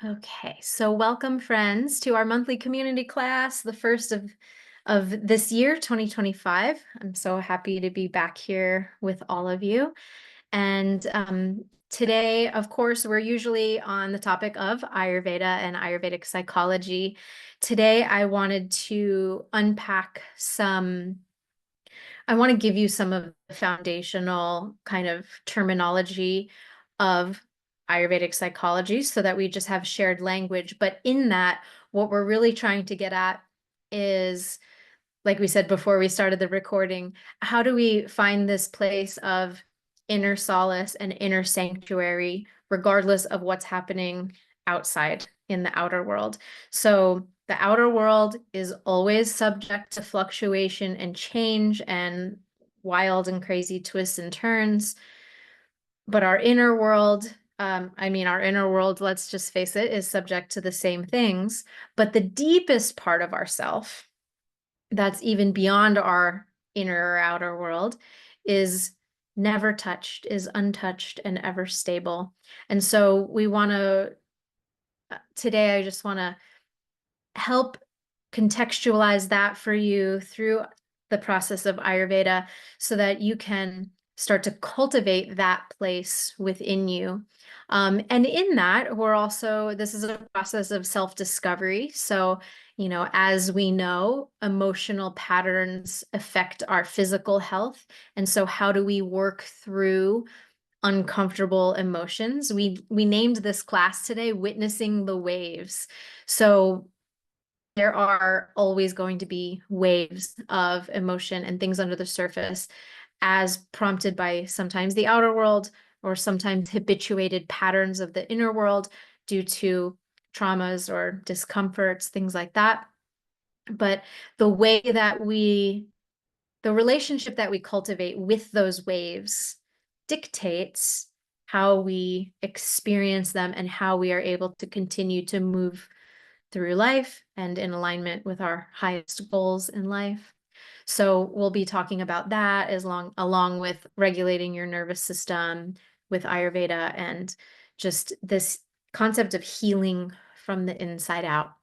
Okay, so welcome friends to our monthly community class, the first of this year, 2025. I'm so happy to be back here with all of you. And today, of course, we're usually on the topic of Ayurveda and Ayurvedic psychology. Today, I want to give you some of the foundational kind of terminology of Ayurvedic psychology so that we just have shared language. But in that, what we're really trying to get at is, like we said before we started the recording, how do we find this place of inner solace and inner sanctuary, regardless of what's happening outside in the outer world? So the outer world is always subject to fluctuation and change and wild and crazy twists and turns. But our inner world, our inner world, let's just face it, is subject to the same things. But the deepest part of ourself, that's even beyond our inner or outer world, is never touched, is untouched, and ever stable. And so today, I just want to help contextualize that for you through the process of Ayurveda so that you can start to cultivate that place within you. And in that, this is a process of self-discovery. So, as we know, emotional patterns affect our physical health. And so how do we work through uncomfortable emotions? We named this class today, Witnessing the Waves. So there are always going to be waves of emotion and things under the surface as prompted by sometimes the outer world or sometimes habituated patterns of the inner world due to traumas or discomforts, things like that. But the relationship that we cultivate with those waves dictates how we experience them and how we are able to continue to move through life and in alignment with our highest goals in life. So we'll be talking about that along with regulating your nervous system with Ayurveda and just this concept of healing from the inside out.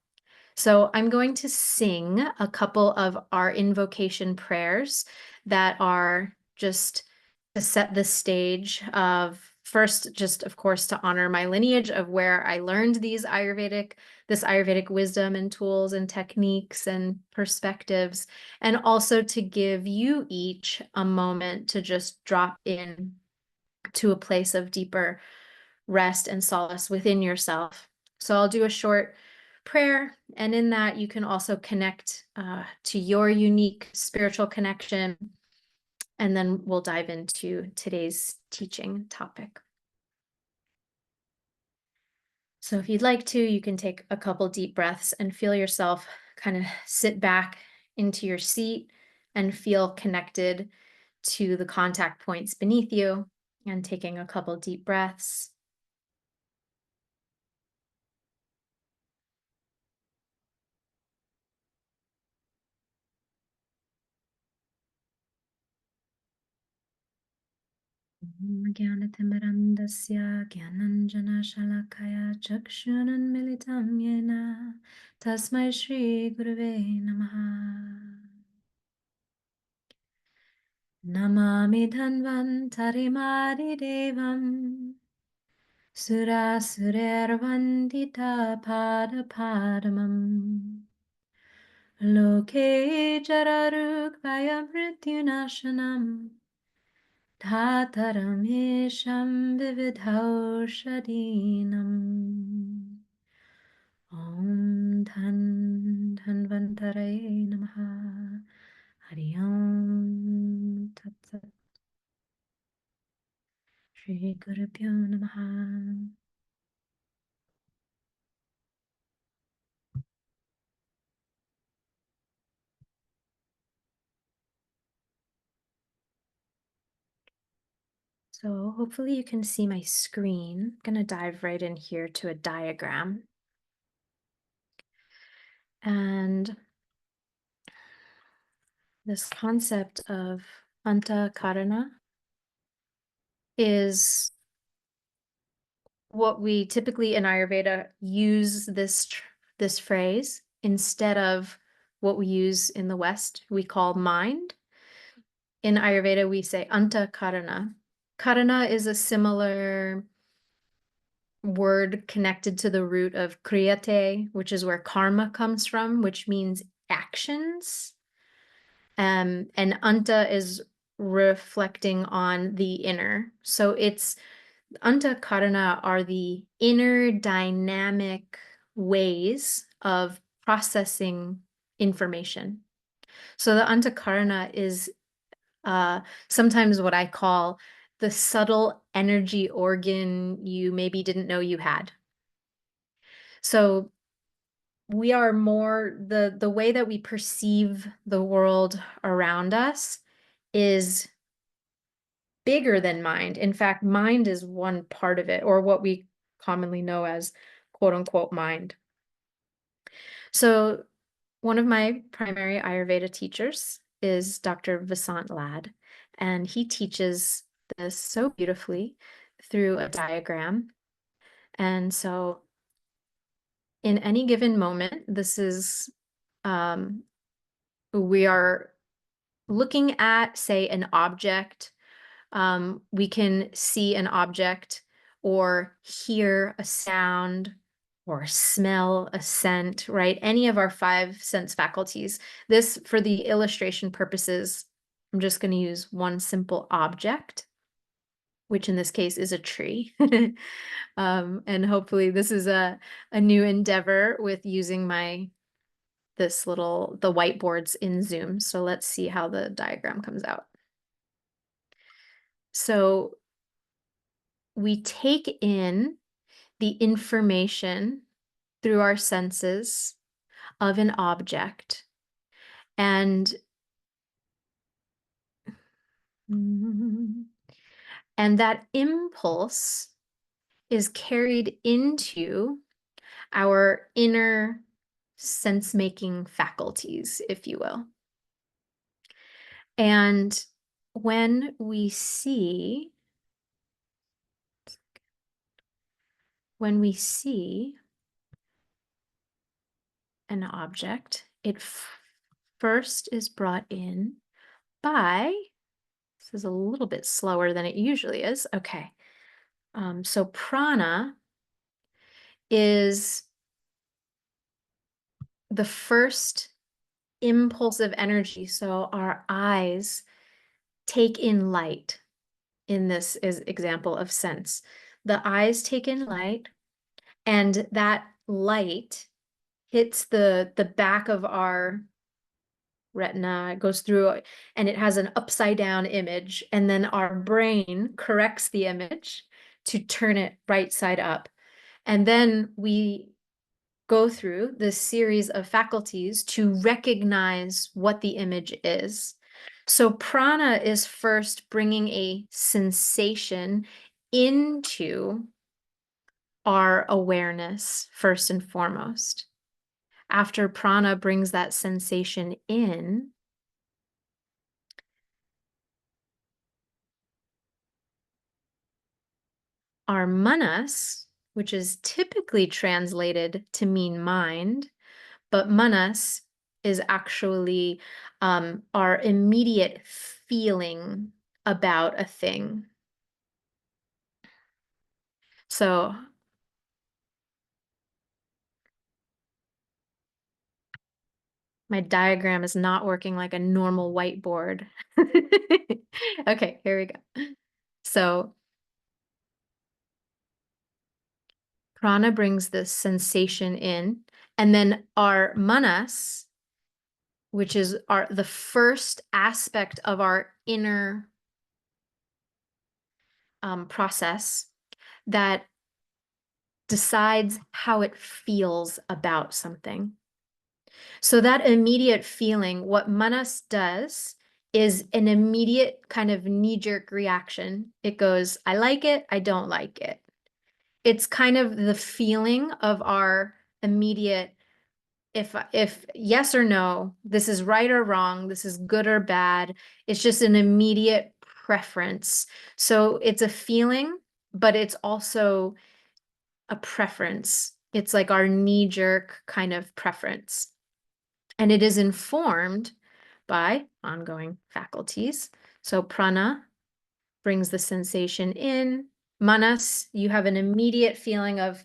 So I'm going to sing a couple of our invocation prayers that are just to set the stage of first, just of course, to honor my lineage of where I learned this Ayurvedic wisdom and tools and techniques and perspectives, and also to give you each a moment to just drop in to a place of deeper rest and solace within yourself. So I'll do a short prayer, and in that you can also connect to your unique spiritual connection, and then we'll dive into today's teaching topic. So if you'd like to, you can take a couple deep breaths and feel yourself kind of sit back into your seat and feel connected to the contact points beneath you, and taking a couple deep breaths. ज्ञानतिमिरन्दस्य ज्ञानञ्जनशलाकया चक्षुरुन्मिलितं येन तस्मै श्रीगुरवे नमः। नमामि धन्वन्तरिमादिदेवं सुरासुरैर्वन्दितपादपादमम् लोके जरारुग्भयमृत्युनाशनम् धातरमेशं विविधौषधीनाम् ॐ धन्वन्तरये नमः। हरि ओम तत्सत्। श्री गुरुभ्यो नमः। So hopefully you can see my screen. I'm going to dive right in here to a diagram. And this concept of anta karana is what we typically in Ayurveda use this phrase instead of what we use in the West, we call mind. In Ayurveda, we say anta karana. Karana is a similar word connected to the root of kriyate, which is where karma comes from, which means actions. And anta is reflecting on the inner. So it's anta karana are the inner dynamic ways of processing information. So the anta karana is sometimes what I call the subtle energy organ you maybe didn't know you had. So we are more the way that we perceive the world around us is bigger than mind. In fact, mind is one part of it, or what we commonly know as quote unquote mind. So one of my primary Ayurveda teachers is Dr. Vasant Lad, and he teaches this so beautifully through a diagram. And so in any given moment, this is we are looking at, say, an object. We can see an object or hear a sound or smell a scent, right? Any of our five sense faculties. This, for the illustration purposes, I'm just going to use one simple object, which in this case is a tree. And hopefully this is a new endeavor with using the whiteboards in Zoom. So let's see how the diagram comes out. So we take in the information through our senses of an object, and that impulse is carried into our inner sense-making faculties, if you will. And when we see an object, it first is brought in by, this is a little bit slower than it usually is. Okay. So prana is the first impulse of energy. So our eyes take in light in this is example of sense. The eyes take in light, and that light hits the back of our retina, it goes through, and it has an upside down image, and then our brain corrects the image to turn it right side up. And then we go through this series of faculties to recognize what the image is. So prana is first bringing a sensation into our awareness, first and foremost. After prana brings that sensation in, our manas, which is typically translated to mean mind, but manas is actually our immediate feeling about a thing. So my diagram is not working like a normal whiteboard. Okay, here we go. So prana brings this sensation in, and then our manas, which is the first aspect of our inner process that decides how it feels about something. So that immediate feeling, what manas does is an immediate kind of knee-jerk reaction. It goes, I like it, I don't like it. It's kind of the feeling of our immediate, if yes or no, this is right or wrong, this is good or bad. It's just an immediate preference. So it's a feeling, but it's also a preference. It's like our knee-jerk kind of preference. And it is informed by ongoing faculties. So prana brings the sensation in. Manas, you have an immediate feeling of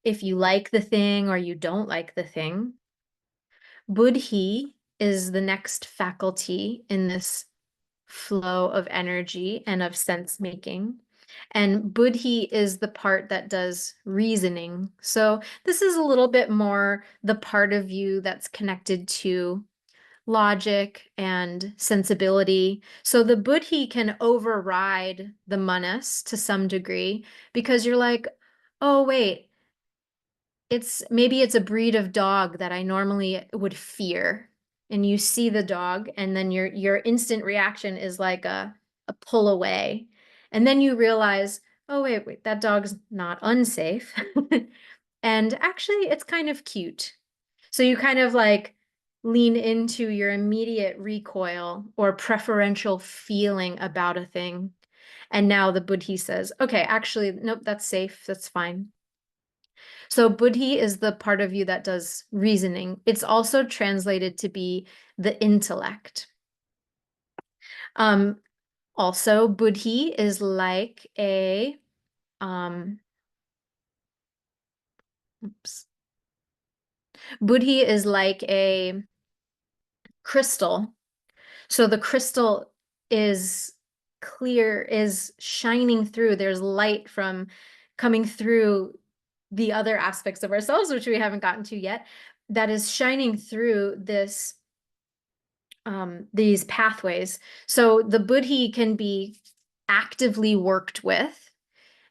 if you like the thing or you don't like the thing. Buddhi is the next faculty in this flow of energy and of sense making. And buddhi is the part that does reasoning. So this is a little bit more the part of you that's connected to logic and sensibility. So the buddhi can override the manas to some degree because you're like, oh, wait, maybe it's a breed of dog that I normally would fear. And you see the dog, and then your instant reaction is like a pull away. And then you realize, oh, wait, that dog's not unsafe. And actually, it's kind of cute. So you kind of like lean into your immediate recoil or preferential feeling about a thing. And now the buddhi says, okay, actually, nope, that's safe. That's fine. So buddhi is the part of you that does reasoning. It's also translated to be the intellect. Also, buddhi is like a buddhi is like a crystal. So the crystal is clear, is shining through. There's light from coming through the other aspects of ourselves, which we haven't gotten to yet, that is shining through these pathways. So the buddhi can be actively worked with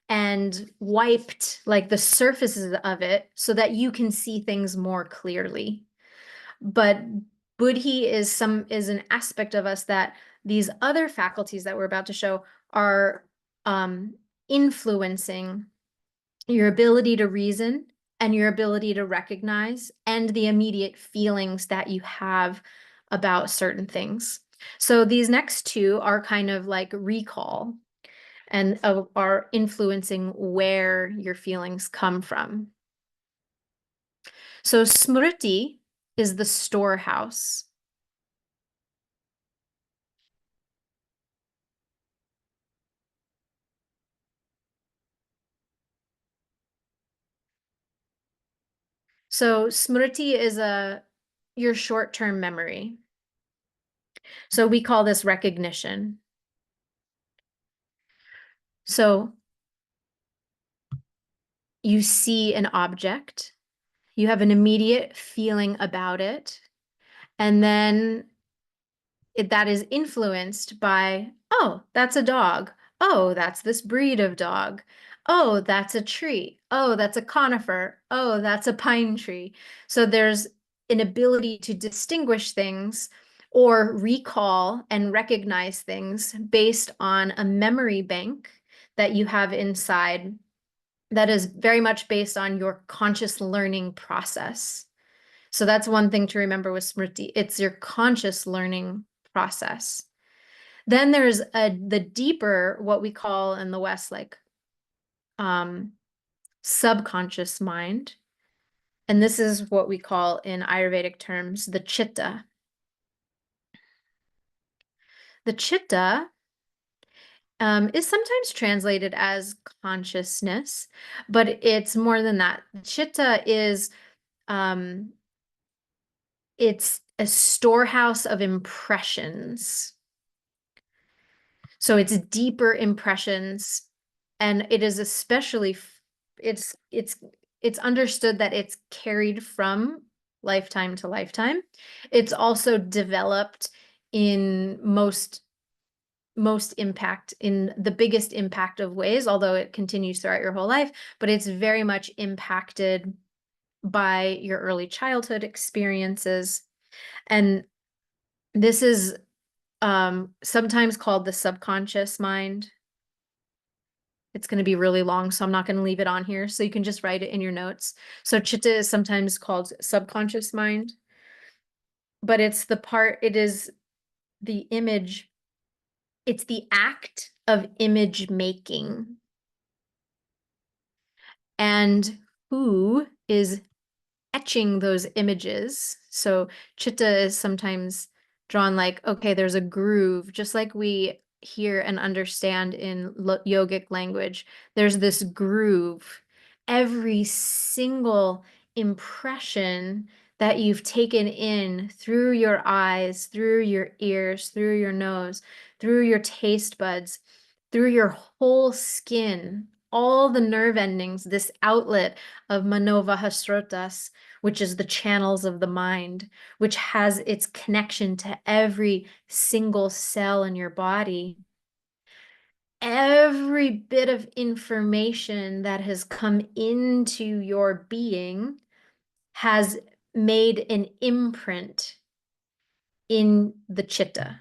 and wiped, like the surfaces of it, so that you can see things more clearly. But buddhi is an aspect of us that these other faculties that we're about to show are influencing your ability to reason and your ability to recognize and the immediate feelings that you have about certain things. So these next two are kind of like recall and are influencing where your feelings come from. So smriti is the storehouse. So smriti is your short-term memory. So we call this recognition. So you see an object, you have an immediate feeling about it, and then that is influenced by, oh, that's a dog. Oh, that's this breed of dog. Oh, that's a tree. Oh, that's a conifer. Oh, that's a pine tree. So there's an ability to distinguish things or recall and recognize things based on a memory bank that you have inside that is very much based on your conscious learning process. So that's one thing to remember with Smriti. It's your conscious learning process. Then there's the deeper, what we call in the West, like subconscious mind. And this is what we call in Ayurvedic terms, the chitta. The chitta is sometimes translated as consciousness, but it's more than that. Chitta is it's a storehouse of impressions. So it's deeper impressions, and it is especially it's understood that it's carried from lifetime to lifetime. It's also developed in most impact, in the biggest impact of ways, although it continues throughout your whole life, but it's very much impacted by your early childhood experiences. And this is sometimes called the subconscious mind. It's going to be really long, so I'm not going to leave it on here. So you can just write it in your notes. So chitta is sometimes called subconscious mind, but it is the image, it's the act of image making. And And who is etching those images. So chitta is sometimes drawn like, okay, there's a groove, just like we hear and understand in yogic language. There's this groove. Every single impression that you've taken in through your eyes, through your ears, through your nose, through your taste buds, through your whole skin, all the nerve endings, this outlet of manovahasrotas, which is the channels of the mind, which has its connection to every single cell in your body. Every bit of information that has come into your being has made an imprint in the chitta.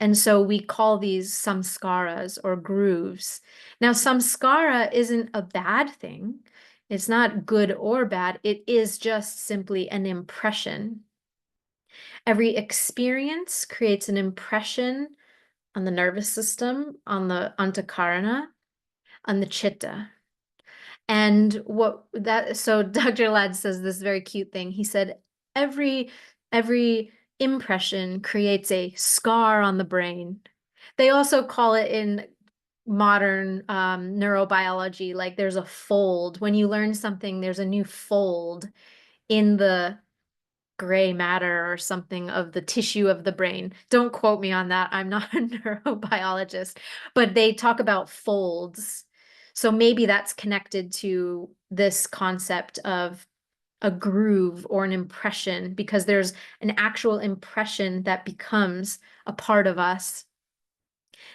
And so we call these samskaras or grooves. Now, samskara isn't a bad thing. It's not good or bad. It is just simply an impression. Every experience creates an impression on the nervous system, on the antakarana, on the chitta. And so Dr. Ladd says this very cute thing. He said, every impression creates a scar on the brain. They also call it in modern neurobiology, like there's a fold. When you learn something, there's a new fold in the gray matter or something of the tissue of the brain. Don't quote me on that. I'm not a neurobiologist, but they talk about folds. So maybe that's connected to this concept of a groove or an impression, because there's an actual impression that becomes a part of us.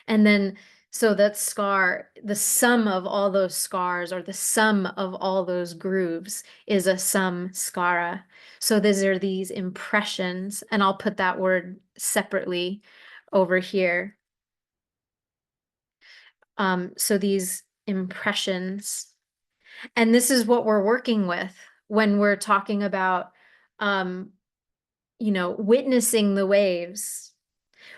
And then, so that scar, the sum of all those scars or the sum of all those grooves is a samskara. So these are these impressions, and I'll put that word separately over here. So these impressions, and this is what we're working with when we're talking about, witnessing the waves.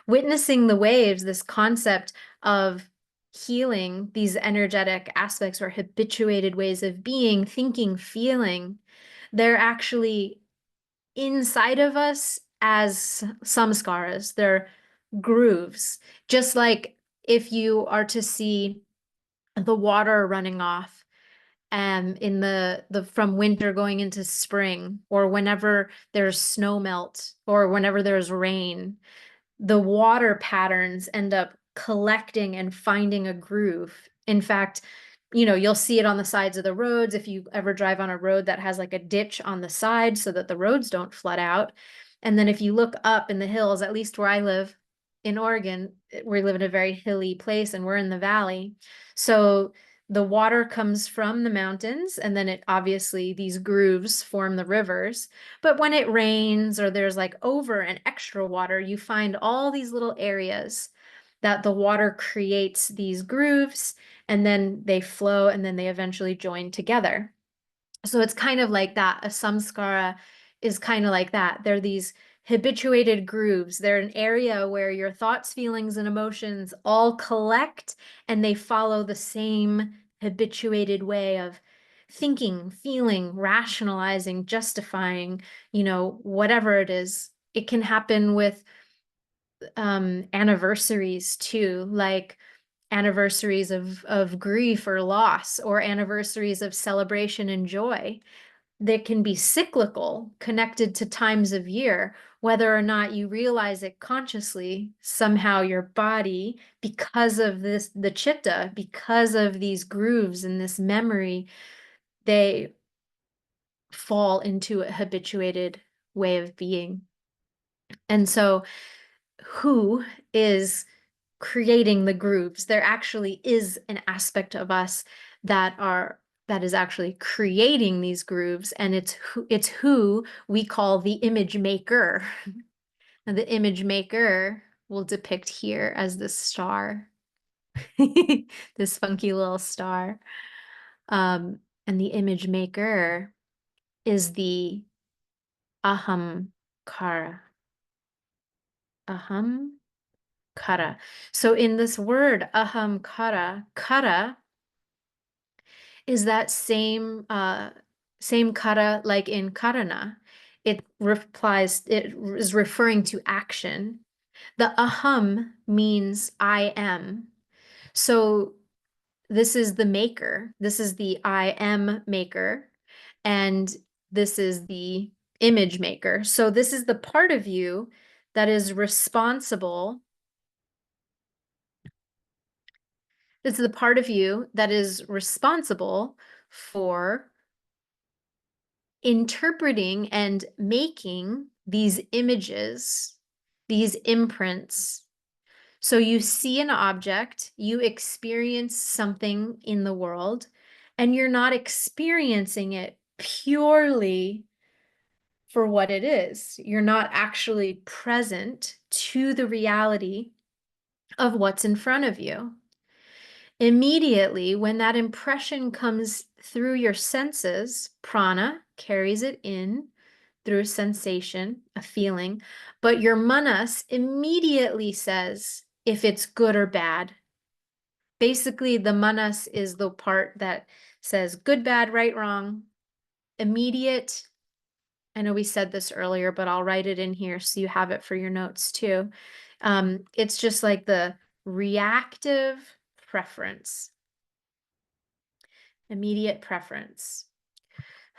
Witnessing the waves, this concept of healing these energetic aspects or habituated ways of being, thinking, feeling, they're actually inside of us as samskaras. They're grooves. Just like if you are to see the water running off in the from winter going into spring, or whenever there's snow melt, or whenever there's rain, the water patterns end up collecting and finding a groove. In fact, you'll see it on the sides of the roads if you ever drive on a road that has like a ditch on the side so that the roads don't flood out. And then if you look up in the hills, at least where I live in Oregon, we live in a very hilly place and we're in the valley. So the water comes from the mountains, and then it obviously these grooves form the rivers. But when it rains or there's like over and extra water, you find all these little areas that the water creates these grooves, and then they flow, and then they eventually join together. So it's kind of like that. A samskara is kind of like that. They're these habituated grooves. They're an area where your thoughts, feelings, and emotions all collect, and they follow the same habituated way of thinking, feeling, rationalizing, justifying, whatever it is. It can happen with anniversaries too, like anniversaries of grief or loss, or anniversaries of celebration and joy. That can be cyclical, connected to times of year, whether or not you realize it consciously. Somehow your body, because of the chitta, because of these grooves and this memory, they fall into a habituated way of being. And so who is creating the grooves? There actually is an aspect of us that is actually creating these grooves, and it's who we call the image maker. And the image maker will depict here as this star, this funky little star. And the image maker is the aham kara. Aham kara. So in this word aham kara, kara is that same kara like in karana. It is referring to action. The aham means I am. So this is the maker. This is the I am maker. And this is the image maker. So this is the part of you that is responsible. This is the part of you that is responsible for interpreting and making these images, these imprints. So you see an object, you experience something in the world, and you're not experiencing it purely for what it is. You're not actually present to the reality of what's in front of you. Immediately, when that impression comes through your senses, prana carries it in through a sensation, a feeling, but your manas immediately says if it's good or bad. Basically, the manas is the part that says good, bad, right, wrong, immediate. I know we said this earlier, but I'll write it in here so you have it for your notes too. It's just like the reactive preference, immediate preference.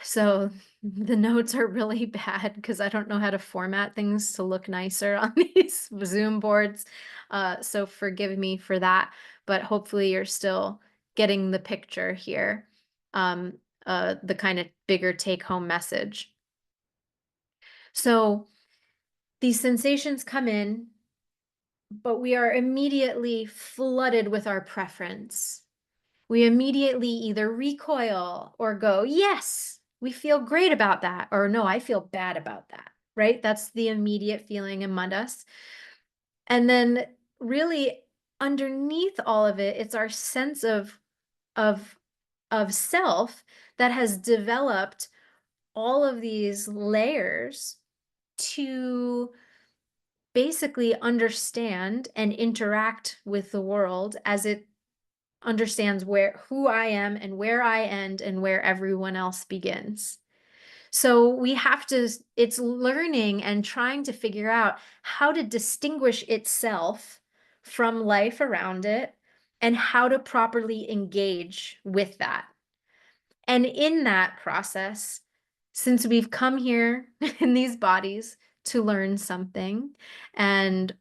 So the notes are really bad because I don't know how to format things to look nicer on these Zoom boards. So forgive me for that, but hopefully you're still getting the picture here, the kind of bigger take-home message. So these sensations come in, but we are immediately flooded with our preference. We immediately either recoil or go, yes, we feel great about that, or no, I feel bad about that, right? That's the immediate feeling among us. And then really underneath all of it, it's our sense of self that has developed all of these layers to basically understand and interact with the world as it understands who I am and where I end and where everyone else begins. So we have to, it's learning and trying to figure out how to distinguish itself from life around it and how to properly engage with that. And in that process, since we've come here in these bodies to learn something, and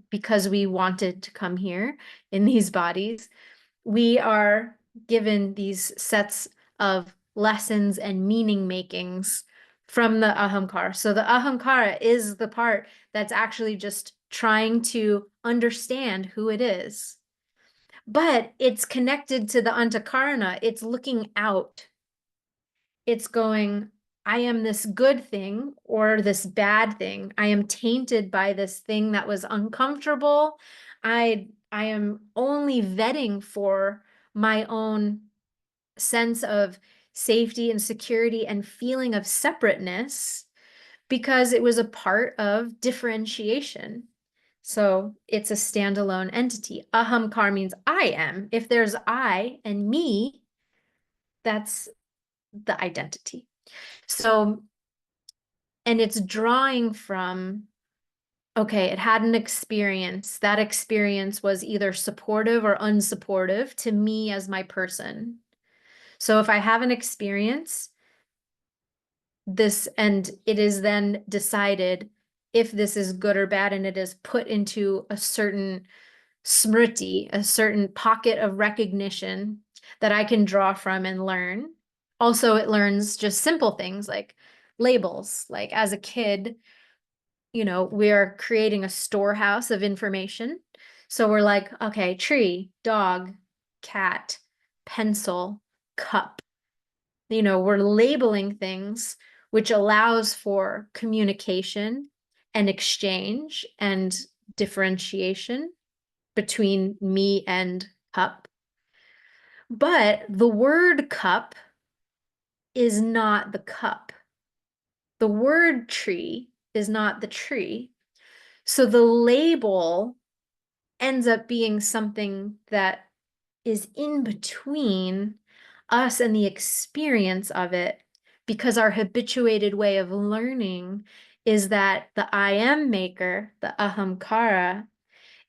because we wanted to come here in these bodies, we are given these sets of lessons and meaning makings from the ahamkara. So the ahamkara is the part that's actually just trying to understand who it is. But it's connected to the antakarana. It's looking out. It's going, I am this good thing or this bad thing. I am tainted by this thing that was uncomfortable. I am only vetting for my own sense of safety and security and feeling of separateness because it was a part of differentiation. So it's a standalone entity. Ahamkar means I am. If there's I and me, that's the identity. So, and it's drawing from, okay, it had an experience. That experience was either supportive or unsupportive to me as my person. So if I have an experience, and it is then decided if this is good or bad, and it is put into a certain smriti, a certain pocket of recognition that I can draw from and learn. Also, it learns just simple things like labels. Like as a kid, we're creating a storehouse of information. So we're like, okay, tree, dog, cat, pencil, cup. We're labeling things, which allows for communication and exchange and differentiation between me and cup. But the word cup is not the cup. The word tree is not the tree. So the label ends up being something that is in between us and the experience of it, because our habituated way of learning is that the I am maker, the ahamkara,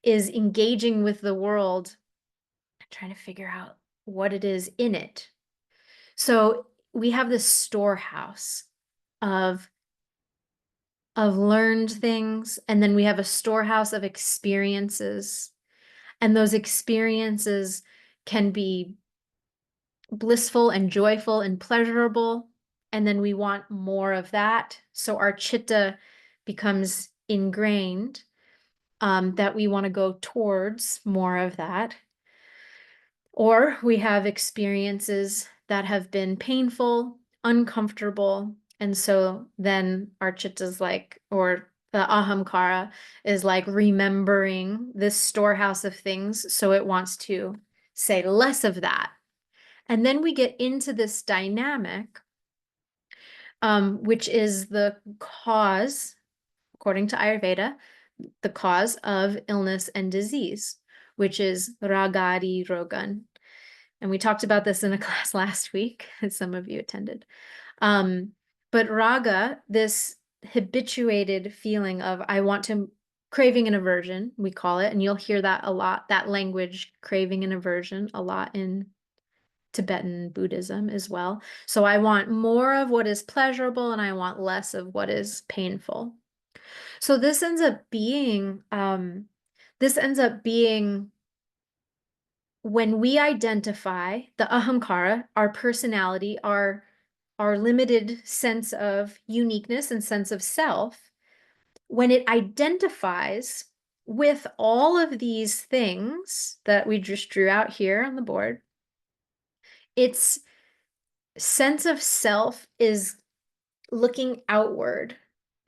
is engaging with the world, trying to figure out what it is in it. So we have this storehouse of learned things, and then we have a storehouse of experiences. And those experiences can be blissful and joyful and pleasurable. And then we want more of that. So our chitta becomes ingrained, that we want to go towards more of that. Or we have experiences that have been painful, uncomfortable. And so then our chitta's like, or the ahamkara is like remembering this storehouse of things. So it wants to say less of that. And then we get into this dynamic, which is the cause, according to Ayurveda, the cause of illness and disease, which is ragadi rogan. And we talked about this in a class last week, as some of you attended. But raga, this habituated feeling of I want to, craving and aversion, we call it, and you'll hear that a lot, that language, craving and aversion, a lot in Tibetan Buddhism as well. So I want more of what is pleasurable and I want less of what is painful. So this ends up being, when we identify the ahamkara, our personality, our limited sense of uniqueness and sense of self, when it identifies with all of these things that we just drew out here on the board, its sense of self is looking outward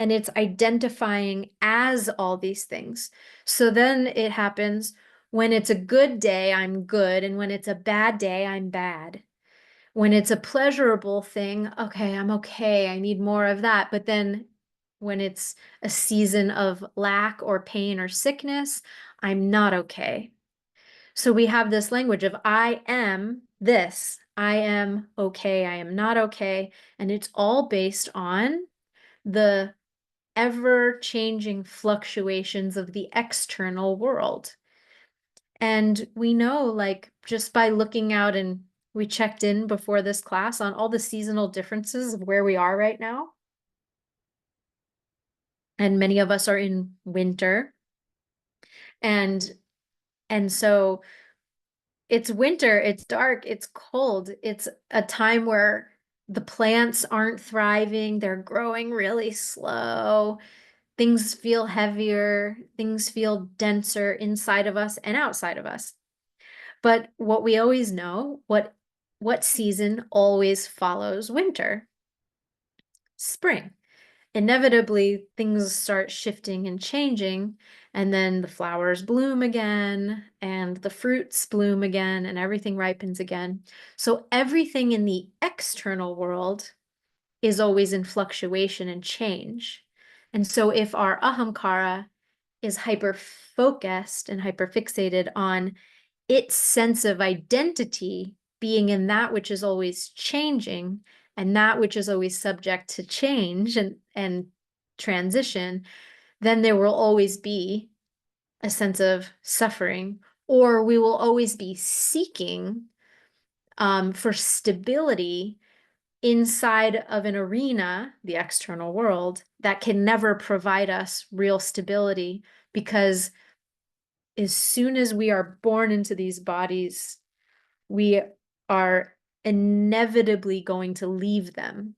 and it's identifying as all these things. So then it happens when it's a good day, I'm good. And when it's a bad day, I'm bad. When it's a pleasurable thing, okay, I'm okay. I need more of that. But then when it's a season of lack or pain or sickness, I'm not okay. So we have this language of I am this, I am okay, I am not okay. And it's all based on the ever-changing fluctuations of the external world. And we know, like, just by looking out, and we checked in before this class on all the seasonal differences of where we are right now. And many of us are in winter. And so it's winter, it's dark, it's cold. It's a time where the plants aren't thriving, they're growing really slow. Things feel heavier, things feel denser inside of us and outside of us. But what we always know, what season always follows winter? Spring. Inevitably, things start shifting and changing, and then the flowers bloom again, and the fruits bloom again, and everything ripens again. So everything in the external world is always in fluctuation and change. And so if our ahamkara is hyper-focused and hyper-fixated on its sense of identity being in that which is always changing and that which is always subject to change and transition, then there will always be a sense of suffering, or we will always be seeking for stability inside of an arena, the external world, that can never provide us real stability, because as soon as we are born into these bodies, we are inevitably going to leave them.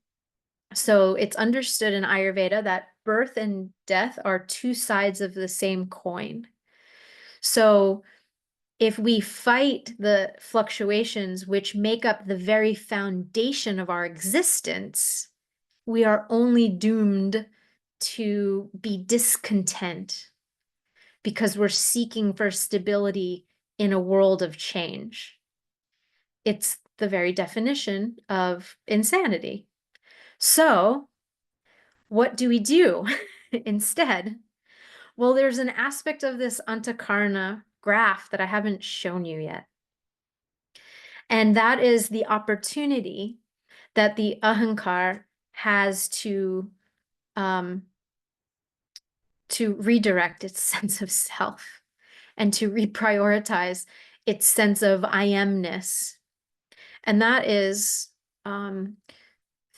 So it's understood in Ayurveda that birth and death are two sides of the same coin. So if we fight the fluctuations which make up the very foundation of our existence, we are only doomed to be discontent because we're seeking for stability in a world of change. It's the very definition of insanity. So, what do we do instead? Well, there's an aspect of this antakarna graph that I haven't shown you yet. And that is the opportunity that the ahankar has um, to redirect its sense of self and to reprioritize its sense of I amness. And that is um,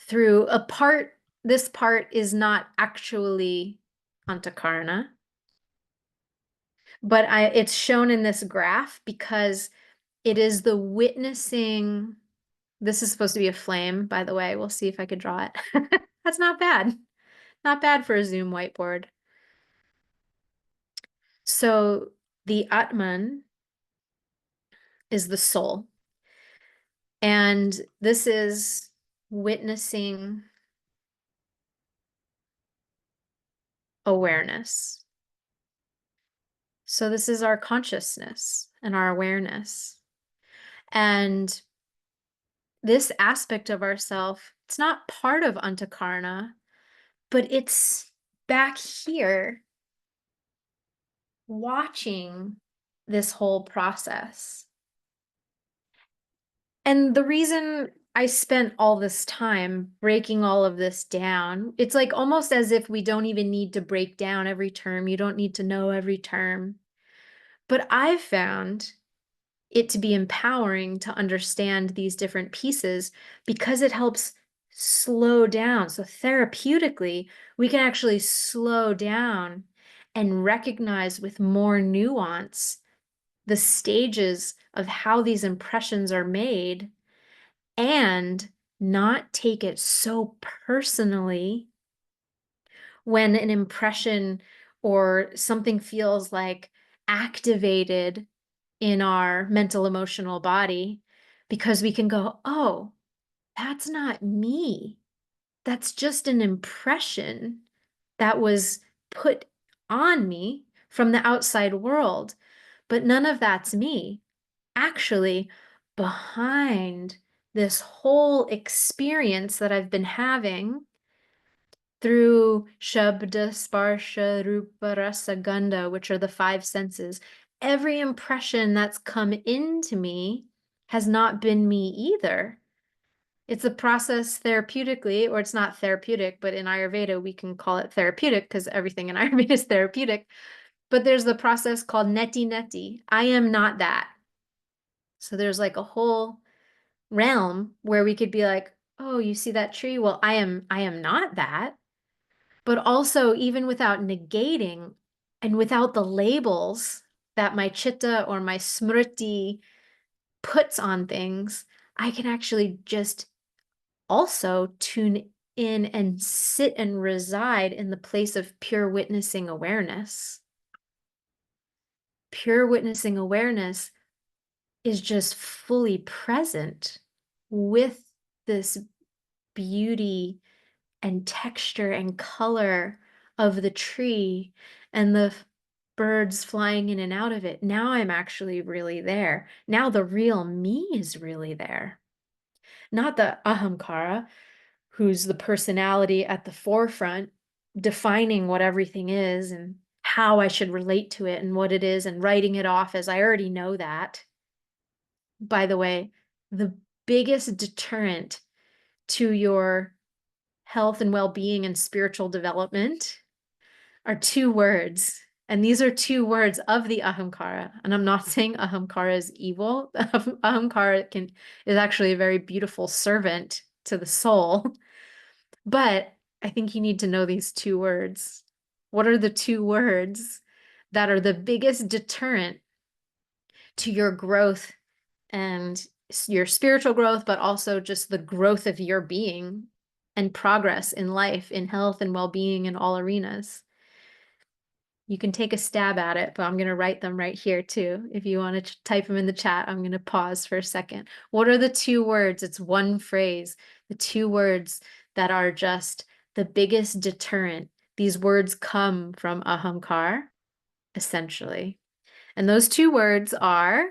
through a part, this part is not actually antakarna, but it's shown in this graph because it is the witnessing. This is supposed to be a flame, by the way. We'll see if I could draw it. That's not bad. Not bad for a Zoom whiteboard. So the Atman is the soul. And this is witnessing awareness. So this is our consciousness and our awareness. And this aspect of ourself, it's not part of Antakarna, but it's back here watching this whole process. And the reason I spent all this time breaking all of this down, it's like almost as if we don't even need to break down every term. You don't need to know every term. But I've found it to be empowering to understand these different pieces because it helps slow down. So therapeutically, we can actually slow down and recognize with more nuance the stages of how these impressions are made and not take it so personally when an impression or something feels like activated in our mental emotional body, because we can go, oh, that's not me. That's just an impression that was put on me from the outside world, but none of that's me. Actually, behind this whole experience that I've been having through Shabda, Sparsha, Rupa, Rasa, Gandha, which are the five senses, every impression that's come into me has not been me either. It's a process therapeutically, or it's not therapeutic, but in Ayurveda, we can call it therapeutic because everything in Ayurveda is therapeutic. But there's the process called neti neti. I am not that. So there's like a whole realm where we could be like, oh, you see that tree? Well, I am not that. But also, even without negating and without the labels that my chitta or my smriti puts on things, I can actually just also tune in and sit and reside in the place of pure witnessing awareness. Pure witnessing awareness is just fully present with this beauty and texture and color of the tree and the birds flying in and out of it. Now I'm actually really there. Now the real me is really there. Not the ahamkara, who's the personality at the forefront, defining what everything is and how I should relate to it and what it is and writing it off as I already know that. By the way, the biggest deterrent to your health and well-being and spiritual development are two words. And these are two words of the ahamkara. And I'm not saying ahamkara is evil. Ahamkara is actually a very beautiful servant to the soul. But I think you need to know these two words. What are the two words that are the biggest deterrent to your growth and your spiritual growth, but also just the growth of your being and progress in life, in health and well-being in all arenas? You can take a stab at it, but I'm going to write them right here too. If you want to type them in the chat, I'm going to pause for a second. What are the two words? It's one phrase. The two words that are just the biggest deterrent. These words come from ahamkar, essentially. And those two words are,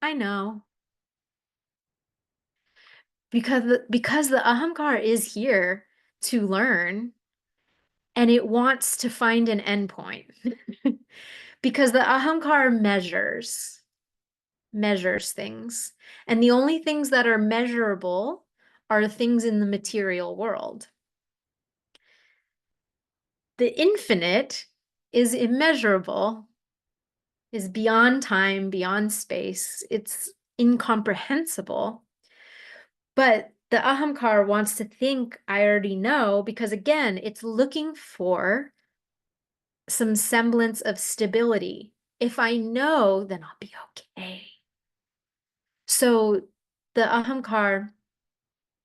I know, because the ahamkar is here to learn and it wants to find an endpoint. Because the ahamkar measures. measures things. And the only things that are measurable are things in the material world. The infinite is immeasurable, is beyond time, beyond space. It's incomprehensible. But the ahamkar wants to think, I already know, because again, it's looking for some semblance of stability. If I know, then I'll be okay. So the ahamkar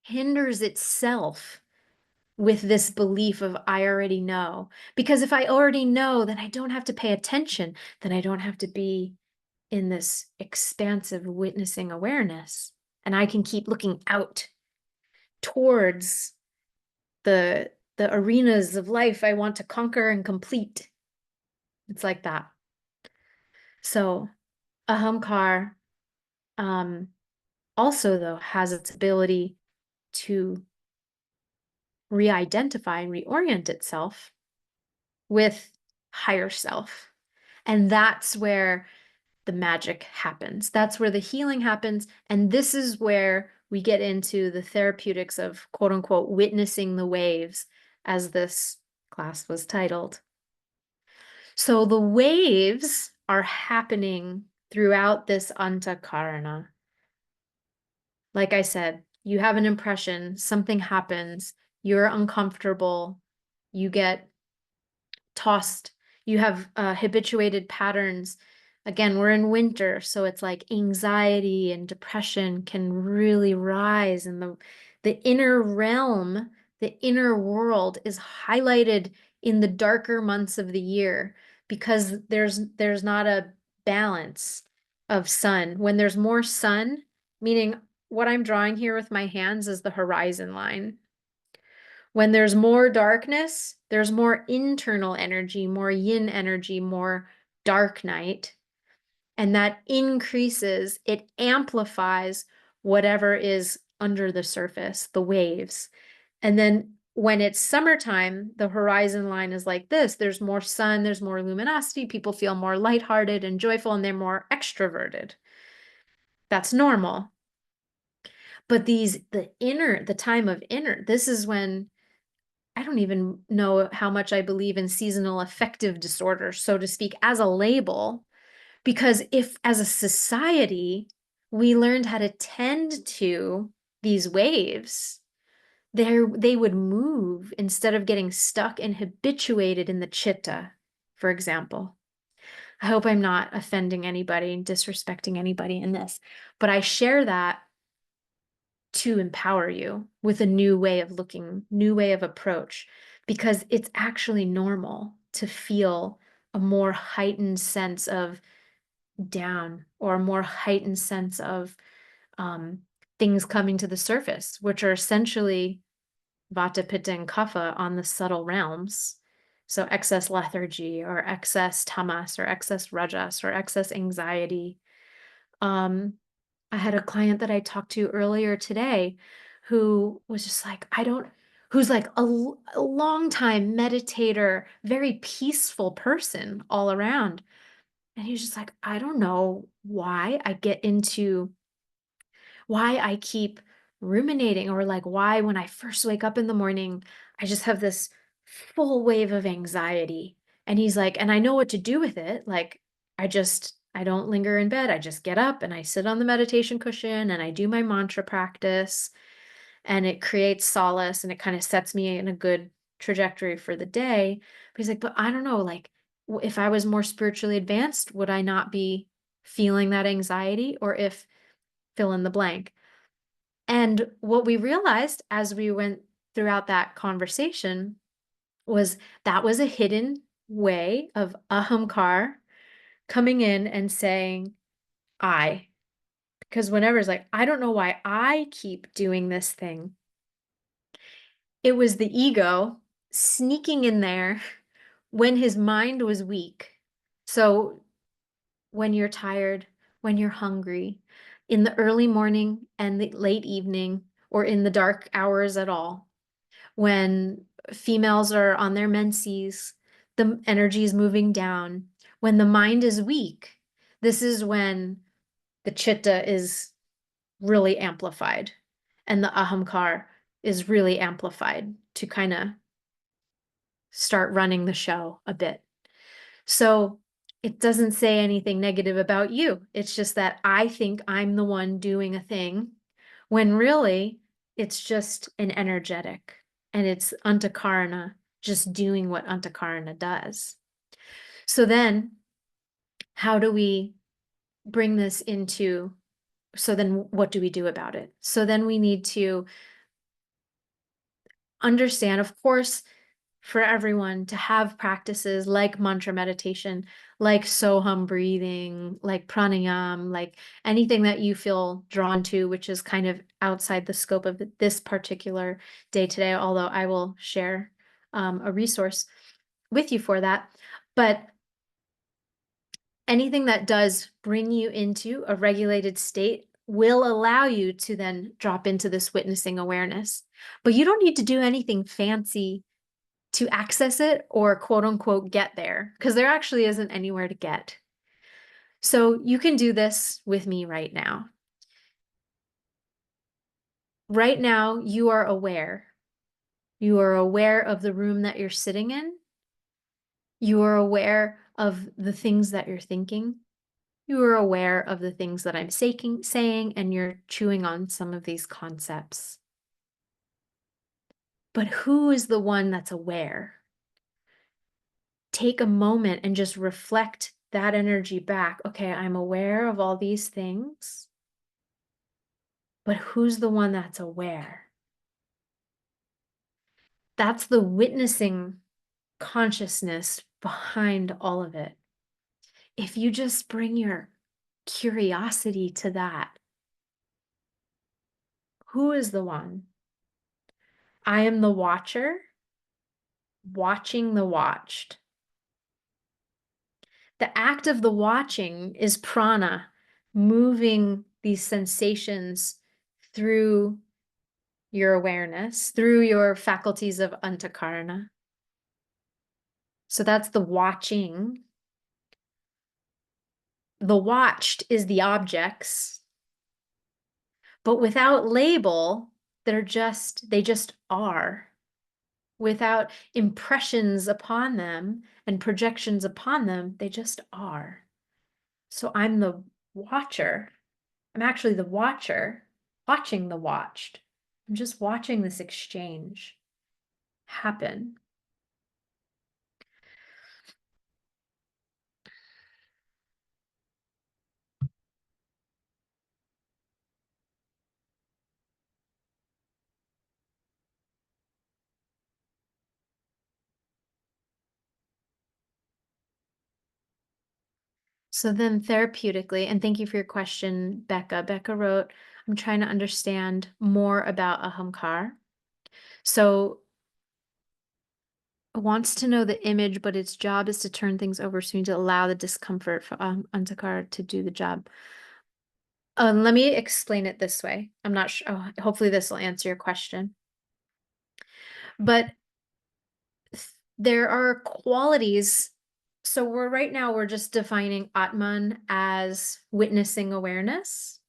hinders itself with this belief of I already know. Because if I already know, then I don't have to pay attention. Then I don't have to be in this expansive witnessing awareness. And I can keep looking out towards the arenas of life I want to conquer and complete. It's like that. So ahamkar also though has its ability to re-identify and reorient itself with higher self. And that's where the magic happens. That's where the healing happens. And this is where we get into the therapeutics of quote unquote witnessing the waves, as this class was titled. So the waves are happening throughout this antakarana. Like I said, you have an impression, something happens, you're uncomfortable, you get tossed, you have habituated patterns. Again, we're in winter, so it's like anxiety and depression can really rise, and the inner realm, the inner world is highlighted in the darker months of the year because there's not a balance of sun. When there's more sun, meaning what I'm drawing here with my hands is the horizon line. When there's more darkness, there's more internal energy, more yin energy, more dark night. And that increases, it amplifies whatever is under the surface, the waves. And then when it's summertime, the horizon line is like this. There's more sun, there's more luminosity, people feel more lighthearted and joyful, and they're more extroverted. That's normal. But the time of inner, this is when I don't even know how much I believe in seasonal affective disorder, so to speak, as a label, because if as a society we learned how to tend to these waves, they would move instead of getting stuck and habituated in the chitta, for example. I hope I'm not offending anybody and disrespecting anybody in this, but I share that to empower you with a new way of looking, new way of approach, because it's actually normal to feel a more heightened sense of down or a more heightened sense of things coming to the surface, which are essentially vata, pitta, and kapha on the subtle realms. So excess lethargy or excess tamas or excess rajas or excess anxiety. I had a client that I talked to earlier today who was just like, who's like a long time meditator, very peaceful person all around. And he was just like, I don't know why I keep ruminating, or like why when I first wake up in the morning, I just have this full wave of anxiety. And he's like, and I know what to do with it. Like, I don't linger in bed. I just get up and I sit on the meditation cushion and I do my mantra practice, and it creates solace and it kind of sets me in a good trajectory for the day. But he's like, but I don't know, like if I was more spiritually advanced, would I not be feeling that anxiety? Or if fill in the blank. And what we realized as we went throughout that conversation was that was a hidden way of ahamkar coming in and saying, I. Because whenever it's like, I don't know why I keep doing this thing. It was the ego sneaking in there when his mind was weak. So when you're tired, when you're hungry, in the early morning and the late evening, or in the dark hours at all, when females are on their menses, the energy is moving down. When the mind is weak, this is when the chitta is really amplified and the ahamkar is really amplified to kind of start running the show a bit. So it doesn't say anything negative about you. It's just that I think I'm the one doing a thing when really it's just an energetic and it's antakarana just doing what antakarana does. So then how do we bring this into, so then what do we do about it? So then we need to understand, of course, for everyone to have practices like mantra meditation, like soham breathing, like pranayam, like anything that you feel drawn to, which is kind of outside the scope of this particular day today, although I will share a resource with you for that. But anything that does bring you into a regulated state will allow you to then drop into this witnessing awareness. But you don't need to do anything fancy to access it or quote unquote get there, because there actually isn't anywhere to get. So you can do this with me right now. Right now, you are aware. You are aware of the room that you're sitting in. You are aware of the things that you're thinking. You are aware of the things that I'm saying, and you're chewing on some of these concepts. But who is the one that's aware? Take a moment and just reflect that energy back. Okay, I'm aware of all these things, but who's the one that's aware? That's the witnessing consciousness behind all of it. If you just bring your curiosity to that, who is the one? I am the watcher, watching the watched. The act of the watching is prana, moving these sensations through your awareness, through your faculties of antakarana. So that's the watching. The watched is the objects, but without label, they just are. Without impressions upon them and projections upon them, they just are. So I'm the watcher. I'm actually the watcher, watching the watched. I'm just watching this exchange happen. So then therapeutically, and thank you for your question, Becca. Becca wrote, I'm trying to understand more about ahamkar. So it wants to know the image, but its job is to turn things over, so we need to allow the discomfort for antakar to do the job. Let me explain it this way. I'm not sure. Oh, hopefully this will answer your question. But there are qualities. So right now we're just defining Atman as witnessing awareness,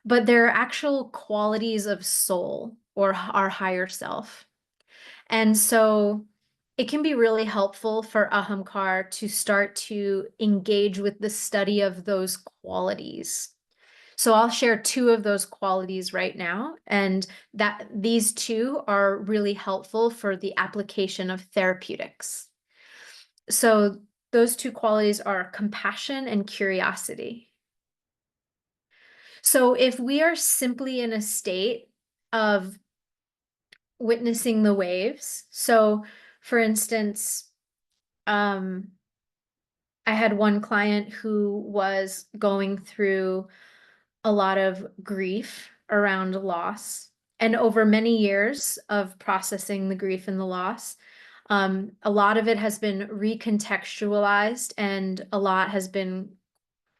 but there are actual qualities of soul or our higher self. And so it can be really helpful for Ahamkar to start to engage with the study of those qualities. So I'll share two of those qualities right now, and that these two are really helpful for the application of therapeutics. So those two qualities are compassion and curiosity. So if we are simply in a state of witnessing the waves, so for instance, I had one client who was going through a lot of grief around loss. And over many years of processing the grief and the loss, a lot of it has been recontextualized and a lot has been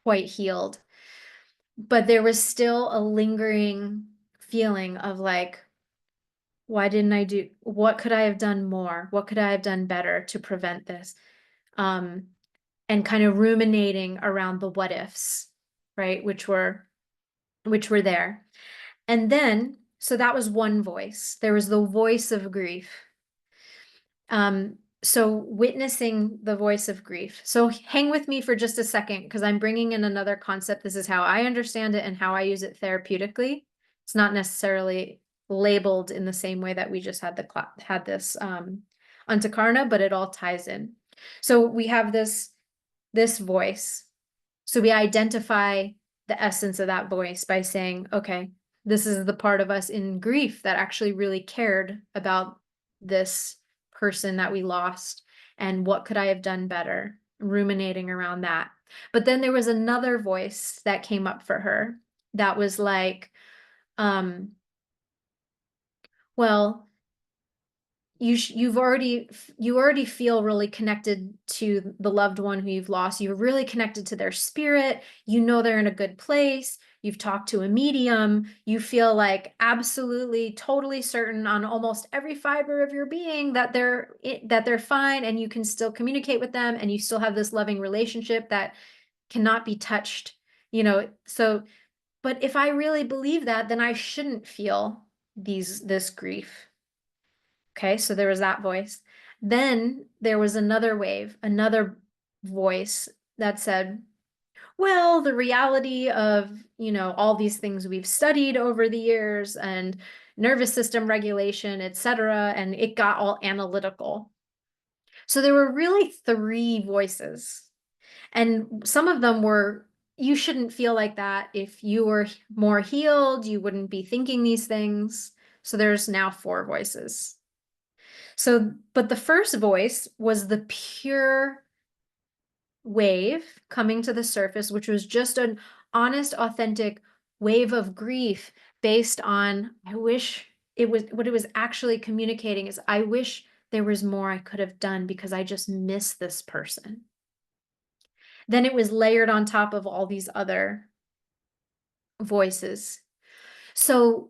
quite healed. But there was still a lingering feeling of like, why didn't I do, what could I have done more? What could I have done better to prevent this? And kind of ruminating around the what ifs. right? Which were there. And then, so that was one voice. There was the voice of grief. So witnessing the voice of grief. So hang with me for just a second, because I'm bringing in another concept. This is how I understand it and how I use it therapeutically. It's not necessarily labeled in the same way that we just had this Antakarna, but it all ties in. So we have this voice. So we identify the essence of that voice by saying, okay, this is the part of us in grief that actually really cared about this person that we lost, and what could I have done better, ruminating around that. But then there was another voice that came up for her that was like, well, you already feel really connected to the loved one who you've lost. You're really connected to their spirit. You know they're in a good place. You've talked to a medium. You feel like absolutely, totally certain on almost every fiber of your being that they're fine, and you can still communicate with them, and you still have this loving relationship that cannot be touched. So, but if I really believe that, then I shouldn't feel this grief. Okay, so there was that voice. Then there was another wave, another voice that said, well, the reality of, all these things we've studied over the years, and nervous system regulation, etc., and it got all analytical. So there were really three voices. And some of them were, you shouldn't feel like that. If you were more healed, you wouldn't be thinking these things. So there's now four voices. So, but the first voice was the pure wave coming to the surface, which was just an honest, authentic wave of grief based on, I wish it was, what it was actually communicating is, I wish there was more I could have done because I just miss this person. Then it was layered on top of all these other voices. So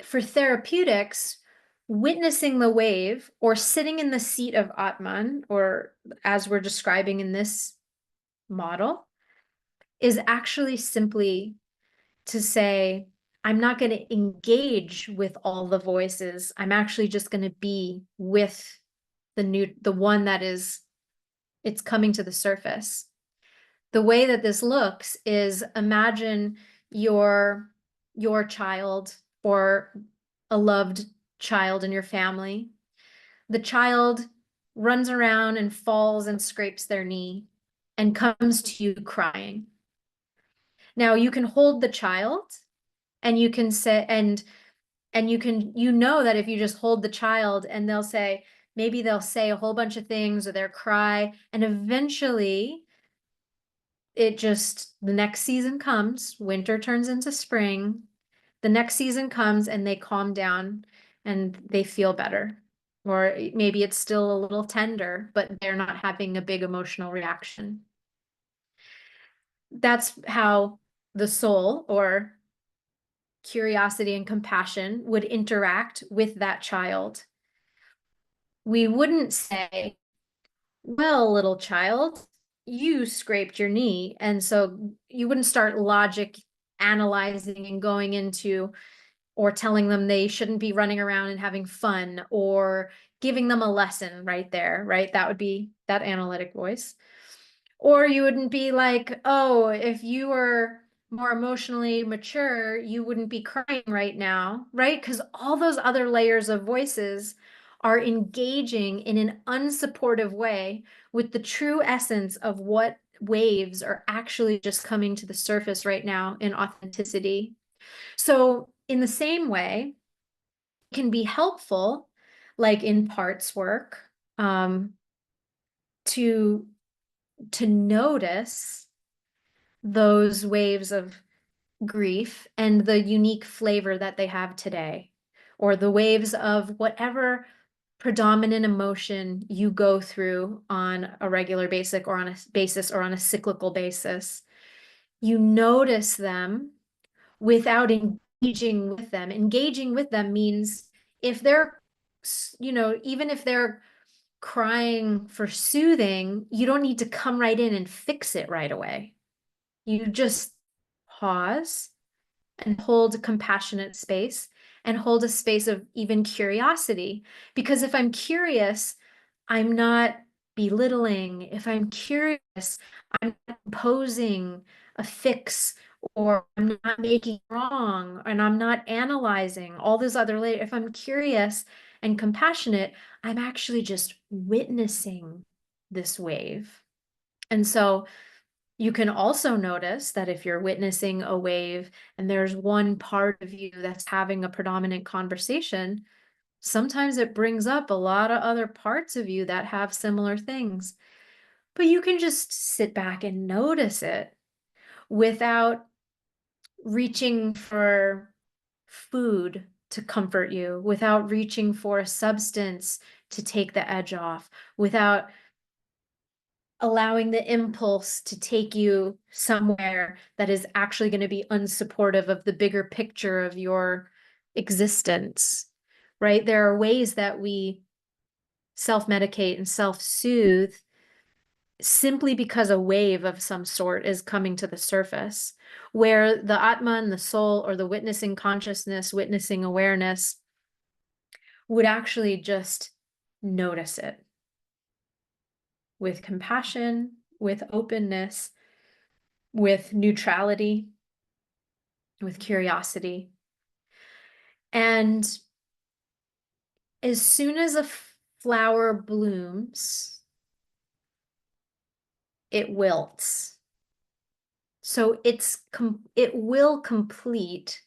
for therapeutics, witnessing the wave or sitting in the seat of Atman, or as we're describing in this model, is actually simply to say, I'm not going to engage with all the voices. I'm actually just going to be with the one that is, it's coming to the surface. The way that this looks is, imagine your child or a loved child in your family. The child runs around and falls and scrapes their knee and comes to you crying. Now you can hold the child, and you can say, and that if you just hold the child, and maybe they'll say a whole bunch of things, or they'll cry, and eventually the next season comes, winter turns into spring, the next season comes, and they calm down and they feel better. Or maybe it's still a little tender, but they're not having a big emotional reaction. That's how the soul, or curiosity and compassion, would interact with that child. We wouldn't say, well, little child, you scraped your knee. And so you wouldn't start logic analyzing and going into, or telling them they shouldn't be running around and having fun, or giving them a lesson right there, right? That would be that analytic voice. Or you wouldn't be like, oh, if you were more emotionally mature, you wouldn't be crying right now, right? Because all those other layers of voices are engaging in an unsupportive way with the true essence of what waves are actually just coming to the surface right now in authenticity. So in the same way, it can be helpful, like in parts work, to notice those waves of grief and the unique flavor that they have today, or the waves of whatever predominant emotion you go through on a regular basis, or on a cyclical basis. You notice them without engaging with them. Engaging with them means, if they're, even if they're crying for soothing, you don't need to come right in and fix it right away. You just pause and hold compassionate space and hold a space of even curiosity. Because if I'm curious, I'm not belittling. If I'm curious, I'm not imposing a fix, or I'm not making wrong, and I'm not analyzing all those other layers. If I'm curious and compassionate, I'm actually just witnessing this wave. And so you can also notice that if you're witnessing a wave and there's one part of you that's having a predominant conversation, sometimes it brings up a lot of other parts of you that have similar things. But you can just sit back and notice it without reaching for food to comfort you, without reaching for a substance to take the edge off, without allowing the impulse to take you somewhere that is actually going to be unsupportive of the bigger picture of your existence, right? There are ways that we self-medicate and self-soothe simply because a wave of some sort is coming to the surface, where the Atman, the soul, or the witnessing consciousness, witnessing awareness would actually just notice it with compassion, with openness, with neutrality, with curiosity. And as soon as a flower blooms, it wilts. So it will complete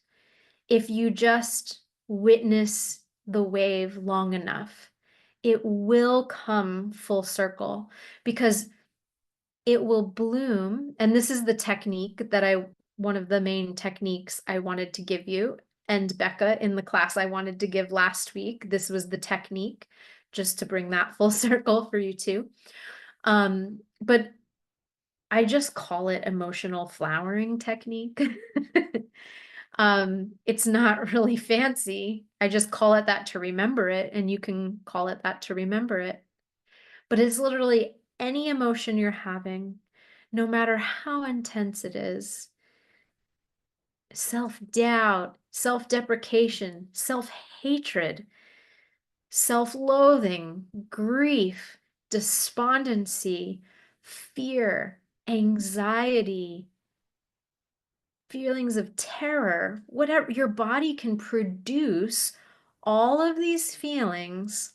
if you just witness the wave long enough. It will come full circle because it will bloom. And this is the technique that one of the main techniques I wanted to give you and Becca in the class I wanted to give last week. This was the technique, just to bring that full circle for you too. But I just call it emotional flowering technique. It's not really fancy. I just call it that to remember it, and you can call it that to remember it. But it's literally any emotion you're having, no matter how intense it is. Self-doubt, self-deprecation, self-hatred, self-loathing, grief, despondency, fear, anxiety, feelings of terror, whatever. Your body can produce all of these feelings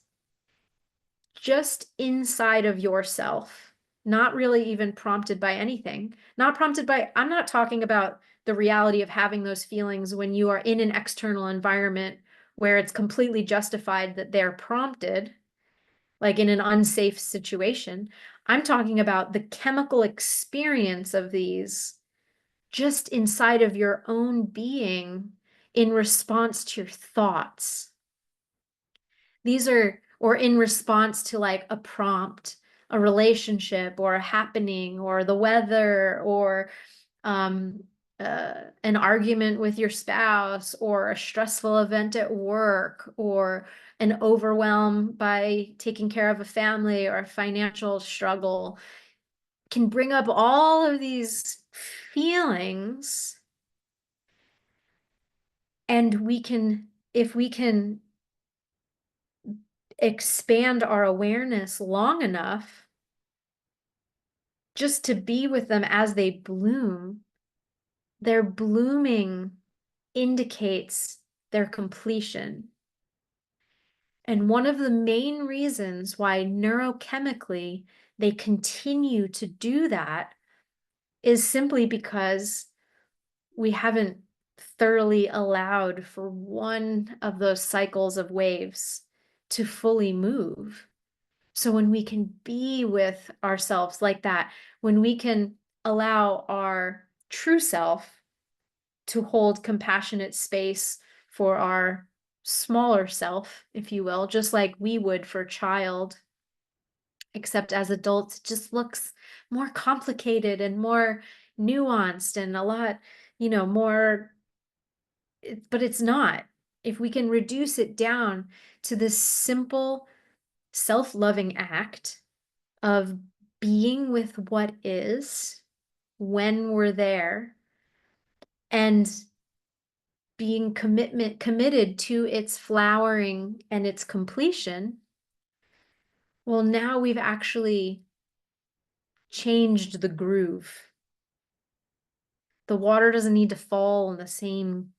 just inside of yourself, not really even prompted by anything, not prompted by, I'm not talking about the reality of having those feelings when you are in an external environment where it's completely justified that they're prompted, like in an unsafe situation. I'm talking about the chemical experience of these just inside of your own being in response to your thoughts. These are, or in response to like a prompt, a relationship, or a happening, or the weather, or an argument with your spouse, or a stressful event at work, or an overwhelm by taking care of a family, or a financial struggle, can bring up all of these feelings. And if we can expand our awareness long enough just to be with them as they bloom, their blooming indicates their completion. And one of the main reasons why neurochemically they continue to do that is simply because we haven't thoroughly allowed for one of those cycles of waves to fully move. So when we can be with ourselves like that, when we can allow our true self to hold compassionate space for our smaller self, if you will, just like we would for a child, except as adults, it just looks more complicated and more nuanced and a lot, more, but it's not. If we can reduce it down to this simple self-loving act of being with what is when we're there, and being committed to its flowering and its completion, well, now we've actually changed the groove. The water doesn't need to fall in the same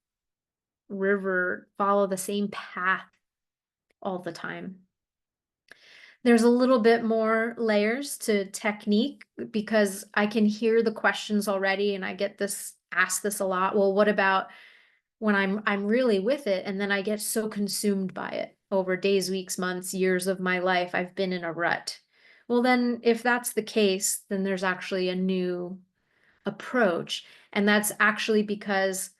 river, follow the same path all the time. There's a little bit more layers to technique because I can hear the questions already, and I get asked this a lot. Well, what about when I'm really with it and then I get so consumed by it over days, weeks, months, years of my life, I've been in a rut. Well, then if that's the case, then there's actually a new approach. And that's actually because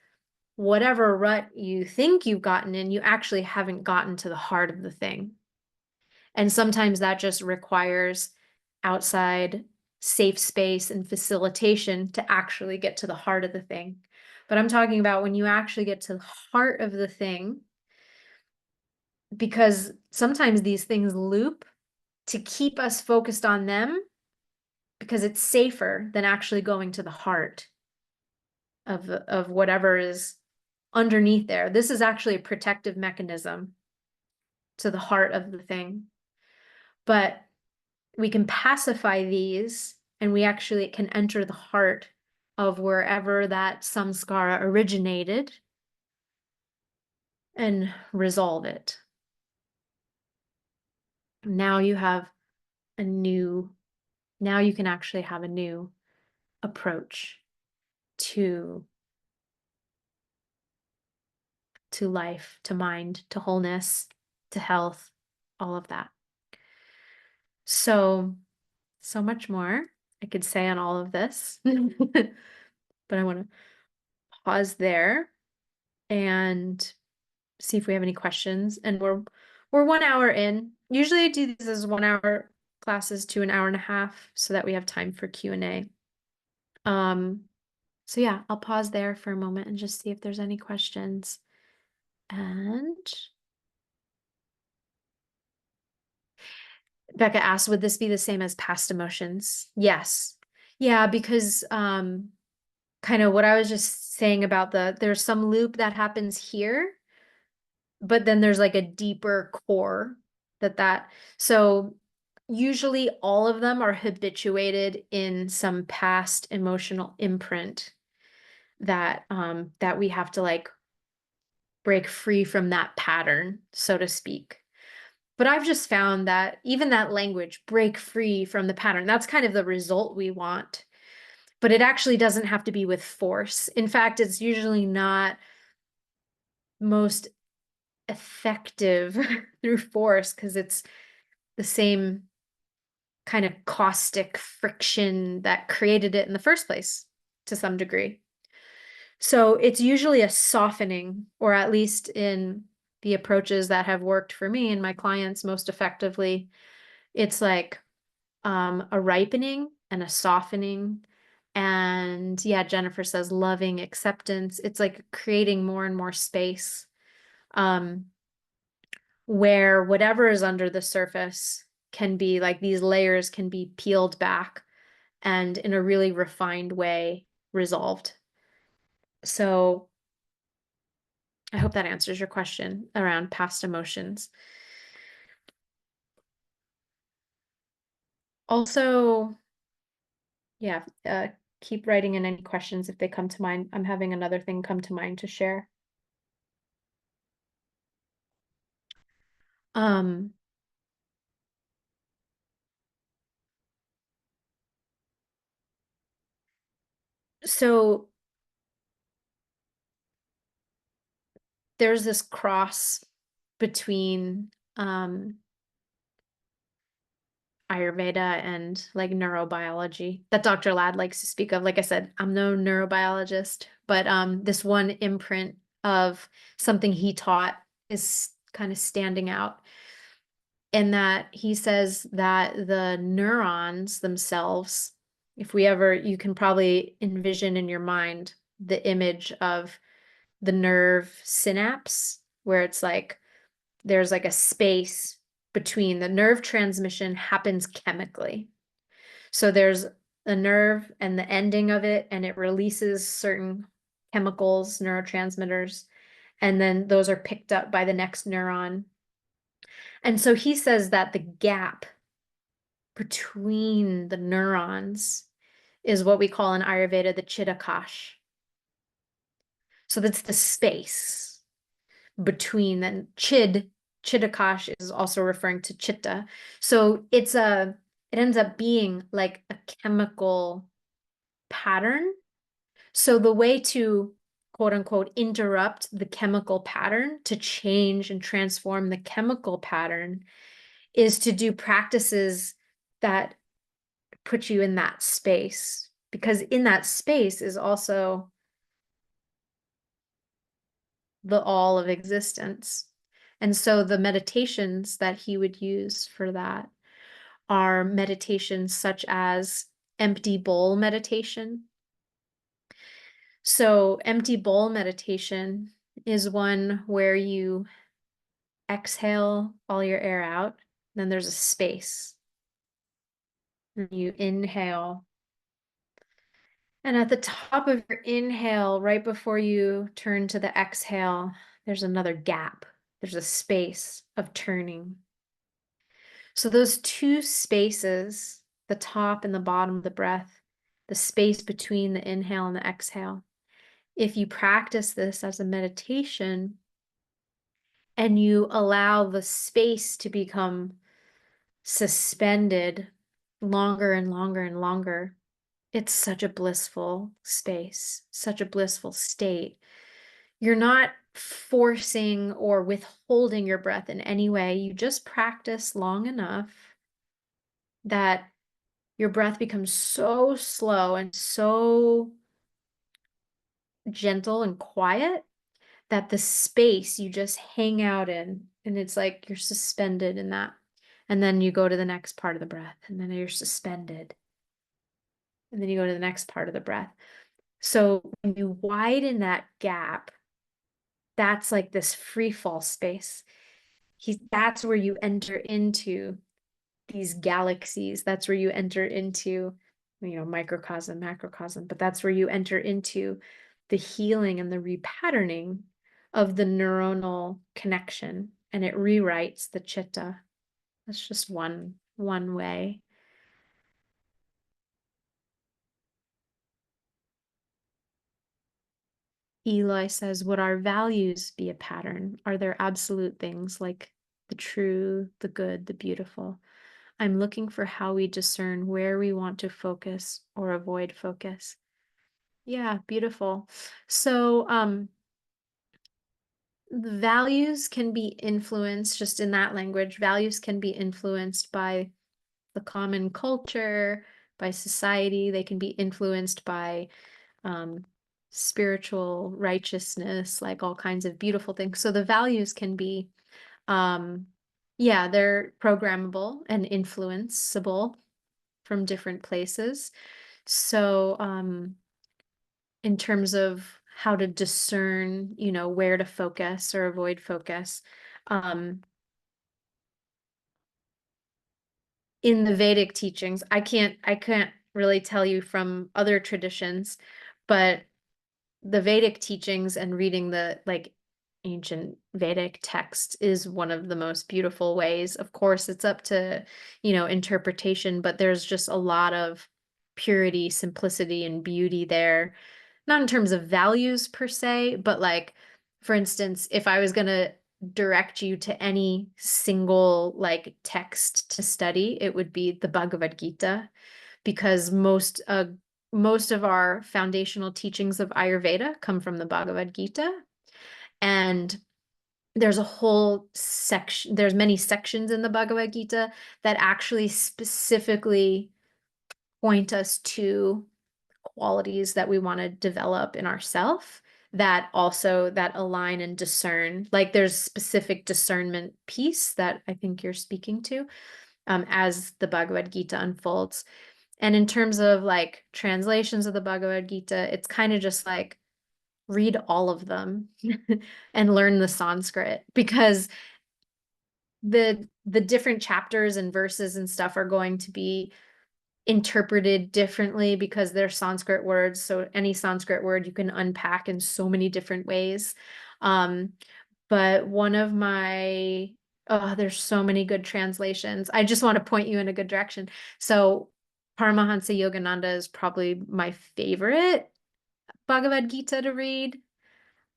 whatever rut you think you've gotten in, you actually haven't gotten to the heart of the thing. And sometimes that just requires outside safe space and facilitation to actually get to the heart of the thing. But I'm talking about when you actually get to the heart of the thing, because sometimes these things loop to keep us focused on them because it's safer than actually going to the heart of whatever is underneath there. This is actually a protective mechanism to the heart of the thing. But we can pacify these and we actually can enter the heart of wherever that samskara originated and resolve it. Now you have now you can actually have a new approach to life, to mind, to wholeness, to health, all of that. So much more I could say on all of this, but I want to pause there and see if we have any questions. And we're 1 hour in. Usually I do these as 1 hour classes to an hour and a half so that we have time for Q&A. So yeah, I'll pause there for a moment and just see if there's any questions. And Becca asked, would this be the same as past emotions? Yes. Yeah, because kind of what I was just saying about there's some loop that happens here, but then there's like a deeper core so usually all of them are habituated in some past emotional imprint that we have to like break free from that pattern, so to speak. But I've just found that even that language, break free from the pattern, that's kind of the result we want. But it actually doesn't have to be with force. In fact, it's usually not most effective through force because it's the same kind of caustic friction that created it in the first place to some degree. So it's usually a softening, or at least in the approaches that have worked for me and my clients most effectively, it's like a ripening and a softening. And yeah, Jennifer says loving acceptance. It's like creating more and more space where whatever is under the surface can be like these layers can be peeled back and in a really refined way resolved. So I hope that answers your question around past emotions. Also, yeah, keep writing in any questions if they come to mind. I'm having another thing come to mind to share. So there's this cross between Ayurveda and like neurobiology that Dr. Ladd likes to speak of. Like I said, I'm no neurobiologist, but this one imprint of something he taught is kind of standing out in that he says that the neurons themselves, if you can probably envision in your mind the image of the nerve synapse where it's like there's like a space between the nerve transmission happens chemically. So there's a nerve and the ending of it, and it releases certain chemicals, neurotransmitters, and then those are picked up by the next neuron. And so he says that the gap between the neurons is what we call in Ayurveda the chittakash. So that's the space between then chittakash is also referring to chitta. So it ends up being like a chemical pattern. So the way to quote unquote interrupt the chemical pattern, to change and transform the chemical pattern, is to do practices that put you in that space, because in that space is also the all of existence. And so the meditations that he would use for that are meditations such as empty bowl meditation. So empty bowl meditation is one where you exhale all your air out, then there's a space. And you inhale. And at the top of your inhale, right before you turn to the exhale, there's another gap. There's a space of turning. So those two spaces, the top and the bottom of the breath, the space between the inhale and the exhale, if you practice this as a meditation and you allow the space to become suspended longer and longer and longer, it's such a blissful space, such a blissful state. You're not forcing or withholding your breath in any way. You just practice long enough that your breath becomes so slow and so gentle and quiet that the space you just hang out in, and it's like you're suspended in that. And then you go to the next part of the breath, and then you're suspended. And then you go to the next part of the breath. So when you widen that gap, that's like this free fall space. That's where you enter into these galaxies. That's where you enter into, microcosm, macrocosm, but that's where you enter into the healing and the repatterning of the neuronal connection, and it rewrites the chitta. That's just one way. Eli says, would our values be a pattern? Are there absolute things like the true, the good, the beautiful? I'm looking for how we discern where we want to focus or avoid focus. Yeah, beautiful. So, values can be influenced, just in that language, values can be influenced by the common culture, by society. They can be influenced by spiritual righteousness, like all kinds of beautiful things. So the values can be, they're programmable and influenceable from different places. So in terms of how to discern, where to focus or avoid focus, in the Vedic teachings, I can't really tell you from other traditions, but the Vedic teachings and reading the ancient Vedic text is one of the most beautiful ways. Of course, it's up to, interpretation, but there's just a lot of purity, simplicity, and beauty there. Not in terms of values per se, but for instance, if I was going to direct you to any single text to study, it would be the Bhagavad Gita, because most of our foundational teachings of Ayurveda come from the Bhagavad Gita. And there's a whole section, there's many sections in the Bhagavad Gita that actually specifically point us to qualities that we want to develop in ourselves that align and discern. Like there's specific discernment piece that I think you're speaking to as the Bhagavad Gita unfolds. And in terms of translations of the Bhagavad Gita, it's kind of just read all of them and learn the Sanskrit, because the different chapters and verses and stuff are going to be interpreted differently because they're Sanskrit words. So any Sanskrit word you can unpack in so many different ways. Um, but one of my, oh, there's so many good translations. I just want to point you in a good direction. So Paramahansa Yogananda is probably my favorite Bhagavad Gita to read.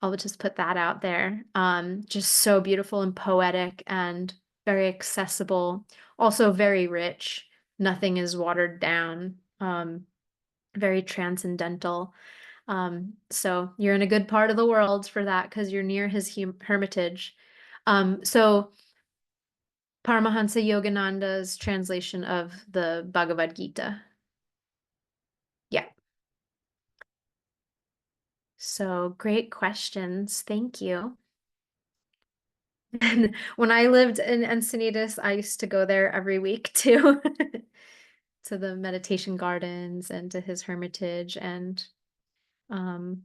I'll just put that out there. Just so beautiful and poetic and very accessible, also very rich. Nothing is watered down. Very transcendental. So you're in a good part of the world for that because you're near his hermitage. So Paramahansa Yogananda's translation of the Bhagavad Gita. Yeah. So great questions. Thank you. And when I lived in Encinitas, I used to go there every week too, to the meditation gardens and to his hermitage. And um,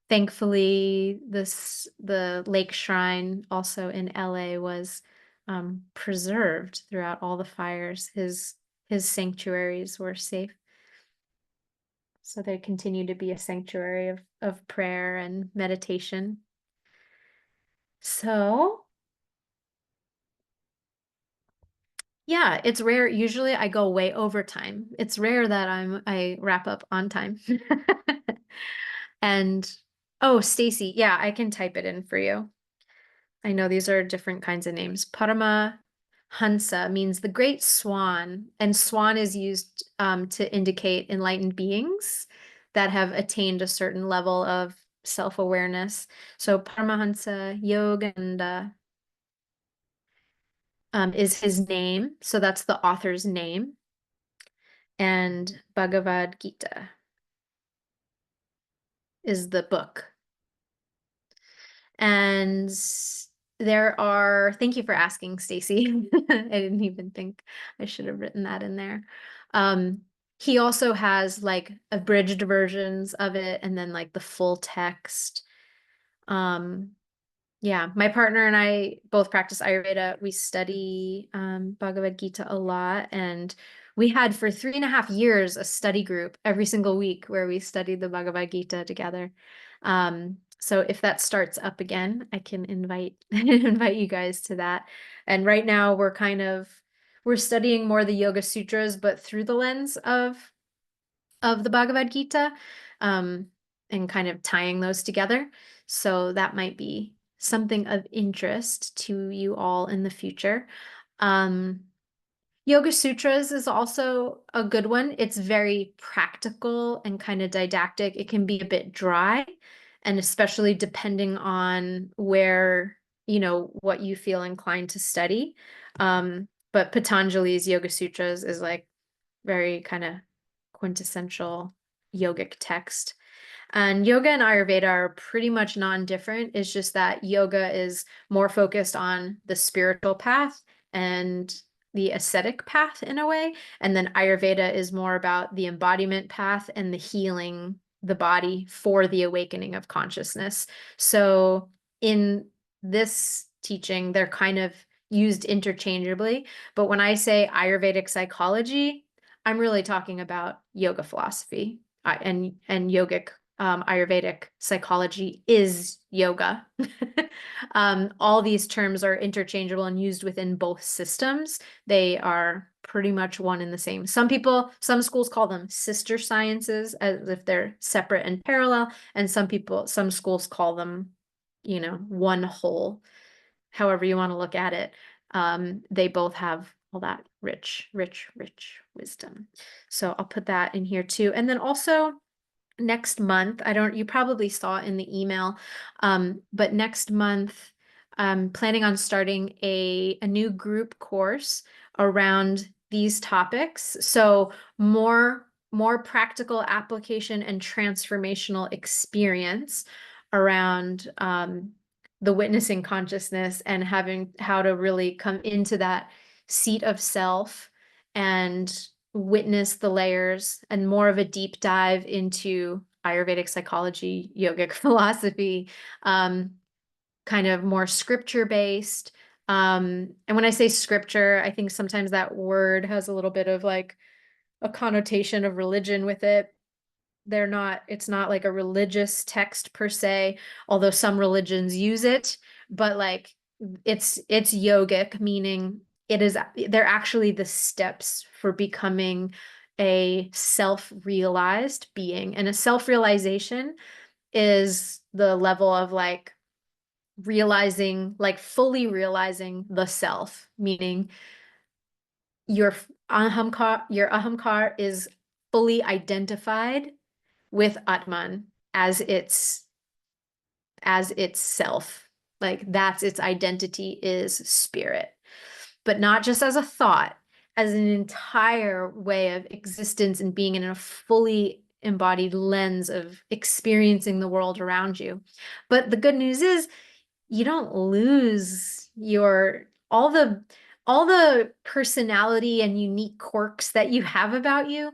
thankfully, the lake shrine also in LA was preserved throughout all the fires. His sanctuaries were safe. So they continue to be a sanctuary of prayer and meditation. So yeah, it's rare. Usually I go way over time. It's rare that I wrap up on time. And oh, Stacy, yeah, I can type it in for you. I know these are different kinds of names. Parama Hansa means the great swan, and swan is used to indicate enlightened beings that have attained a certain level of self-awareness. So Paramahansa Yogananda is his name. So that's the author's name. And Bhagavad Gita is the book. And thank you for asking, Stacy. I didn't even think I should have written that in there. Um, he also has like abridged versions of it and then like the full text. Um, Yeah, my partner and I both practice Ayurveda. We study Bhagavad Gita a lot, and we had for 3.5 years a study group every single week where we studied the Bhagavad Gita together. So if that starts up again, I can invite invite you guys to that. And right now we're studying more the Yoga Sutras, but through the lens of the Bhagavad Gita, um, and kind of tying those together. So that might be something of interest to you all in the future. Um, Yoga Sutras is also a good one. It's very practical and kind of didactic. It can be a bit dry, and especially depending on what you feel inclined to study. But Patanjali's Yoga Sutras is like very kind of quintessential yogic text. And yoga and Ayurveda are pretty much non-different. It's just that yoga is more focused on the spiritual path and the ascetic path in a way. And then Ayurveda is more about the embodiment path and the healing the body for the awakening of consciousness. So in this teaching, they're kind of used interchangeably. But when I say Ayurvedic psychology, I'm really talking about yoga philosophy and yogic Ayurvedic psychology is yoga. All these terms are interchangeable and used within both systems. They are pretty much one and the same. Some schools call them sister sciences as if they're separate and parallel, and some schools call them, one whole, however you want to look at it. They both have all that rich, rich, rich wisdom. So I'll put that in here too. And then also next month, you probably saw in the email, but next month, I'm planning on starting a new group course around these topics. So more practical application and transformational experience around the witnessing consciousness and having how to really come into that seat of self and witness the layers, and more of a deep dive into Ayurvedic psychology, yogic philosophy, kind of more scripture based. And when I say scripture, I think sometimes that word has a little bit of like a connotation of religion with it. It's not like a religious text per se, although some religions use it, but like it's yogic, meaning they're actually the steps for becoming a self-realized being. And a self-realization is the level of like realizing, like fully realizing the self, meaning your your ahamkar is fully identified with Atman as its self. Like that's its identity is spirit, but not just as a thought, as an entire way of existence and being in a fully embodied lens of experiencing the world around you. But the good news is you don't lose your all the personality and unique quirks that you have about you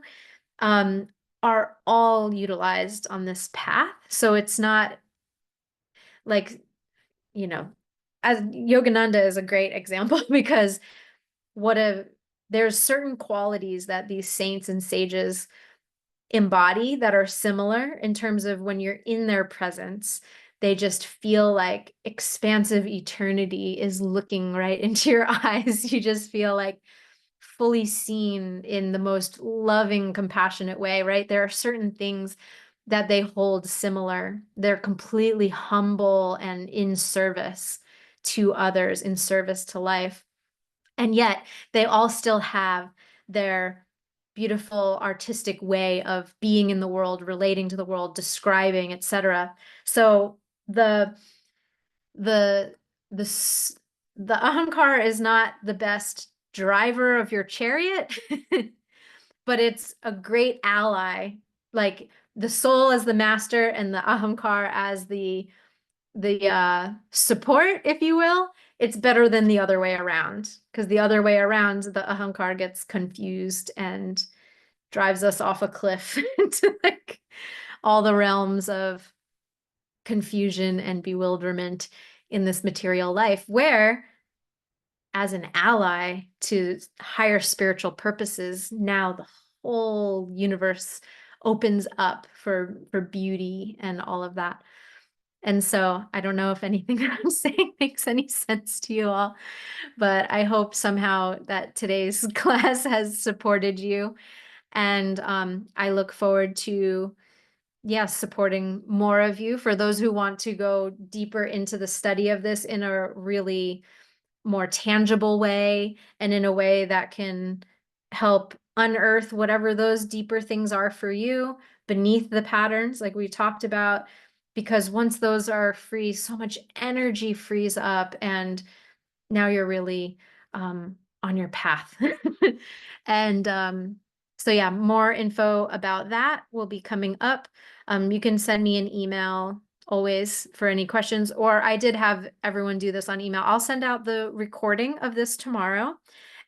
um, are all utilized on this path. So it's not like, you know, as Yogananda is a great example because what a there's certain qualities that these saints and sages embody that are similar in terms of when you're in their presence, they just feel like expansive eternity is looking right into your eyes. You just feel like fully seen in the most loving, compassionate way, right? There are certain things that they hold similar. They're completely humble and in service to others, in service to life. And yet they all still have their beautiful artistic way of being in the world, relating to the world, describing, etc. So the the the the ahamkar is not the best driver of your chariot, but it's a great ally. Like the soul as the master and the ahamkar as the support, if you will. It's better than the other way around, because the other way around, the ahamkar gets confused and drives us off a cliff into like all the realms of confusion and bewilderment in this material life, where as an ally to higher spiritual purposes, now the whole universe opens up for beauty and all of that. And so I don't know if anything that I'm saying makes any sense to you all, but I hope somehow that today's class has supported you. And I look forward to, yeah, supporting more of you. For those who want to go deeper into the study of this in a really more tangible way and in a way that can help unearth whatever those deeper things are for you beneath the patterns, like we talked about, because once those are free, so much energy frees up, and now you're really on your path. And so yeah, more info about that will be coming up. You can send me an email always for any questions, or I did have everyone do this on email. I'll send out the recording of this tomorrow,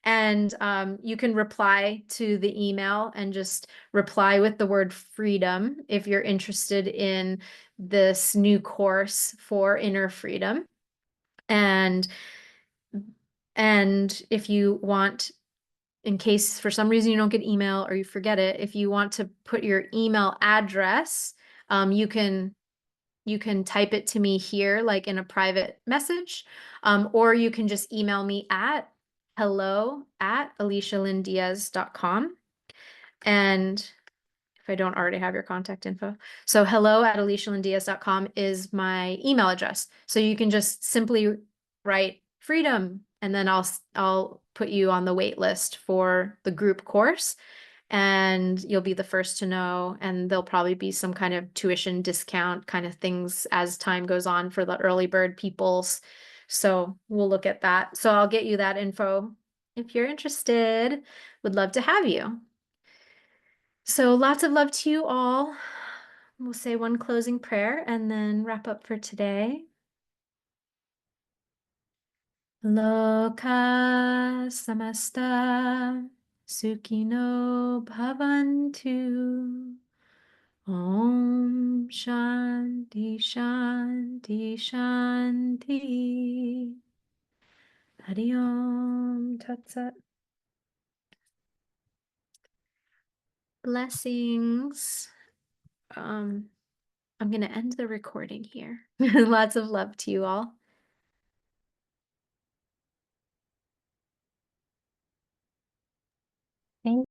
and you can reply to the email and just reply with the word freedom if you're interested in this new course for inner freedom. And if you want, in case for some reason you don't get email or you forget it, if you want to put your email address, you can type it to me here, like in a private message, or you can just email me at hello@alicialyndiaz.com. And if I don't already have your contact info. So hello@alicialyndiaz.com is my email address. So you can just simply write freedom, and then I'll put you on the wait list for the group course, and you'll be the first to know, and there'll probably be some kind of tuition discount kind of things as time goes on for the early bird peoples. So we'll look at that. So I'll get you that info if you're interested. Would love to have you. So lots of love to you all. We'll say one closing prayer and then wrap up for today. Loka samasta sukhino bhavantu. Om shanti shanti shanti. Hari Om Tat Sat. Blessings. Um, I'm going to end the recording here. Lots of love to you all. Thank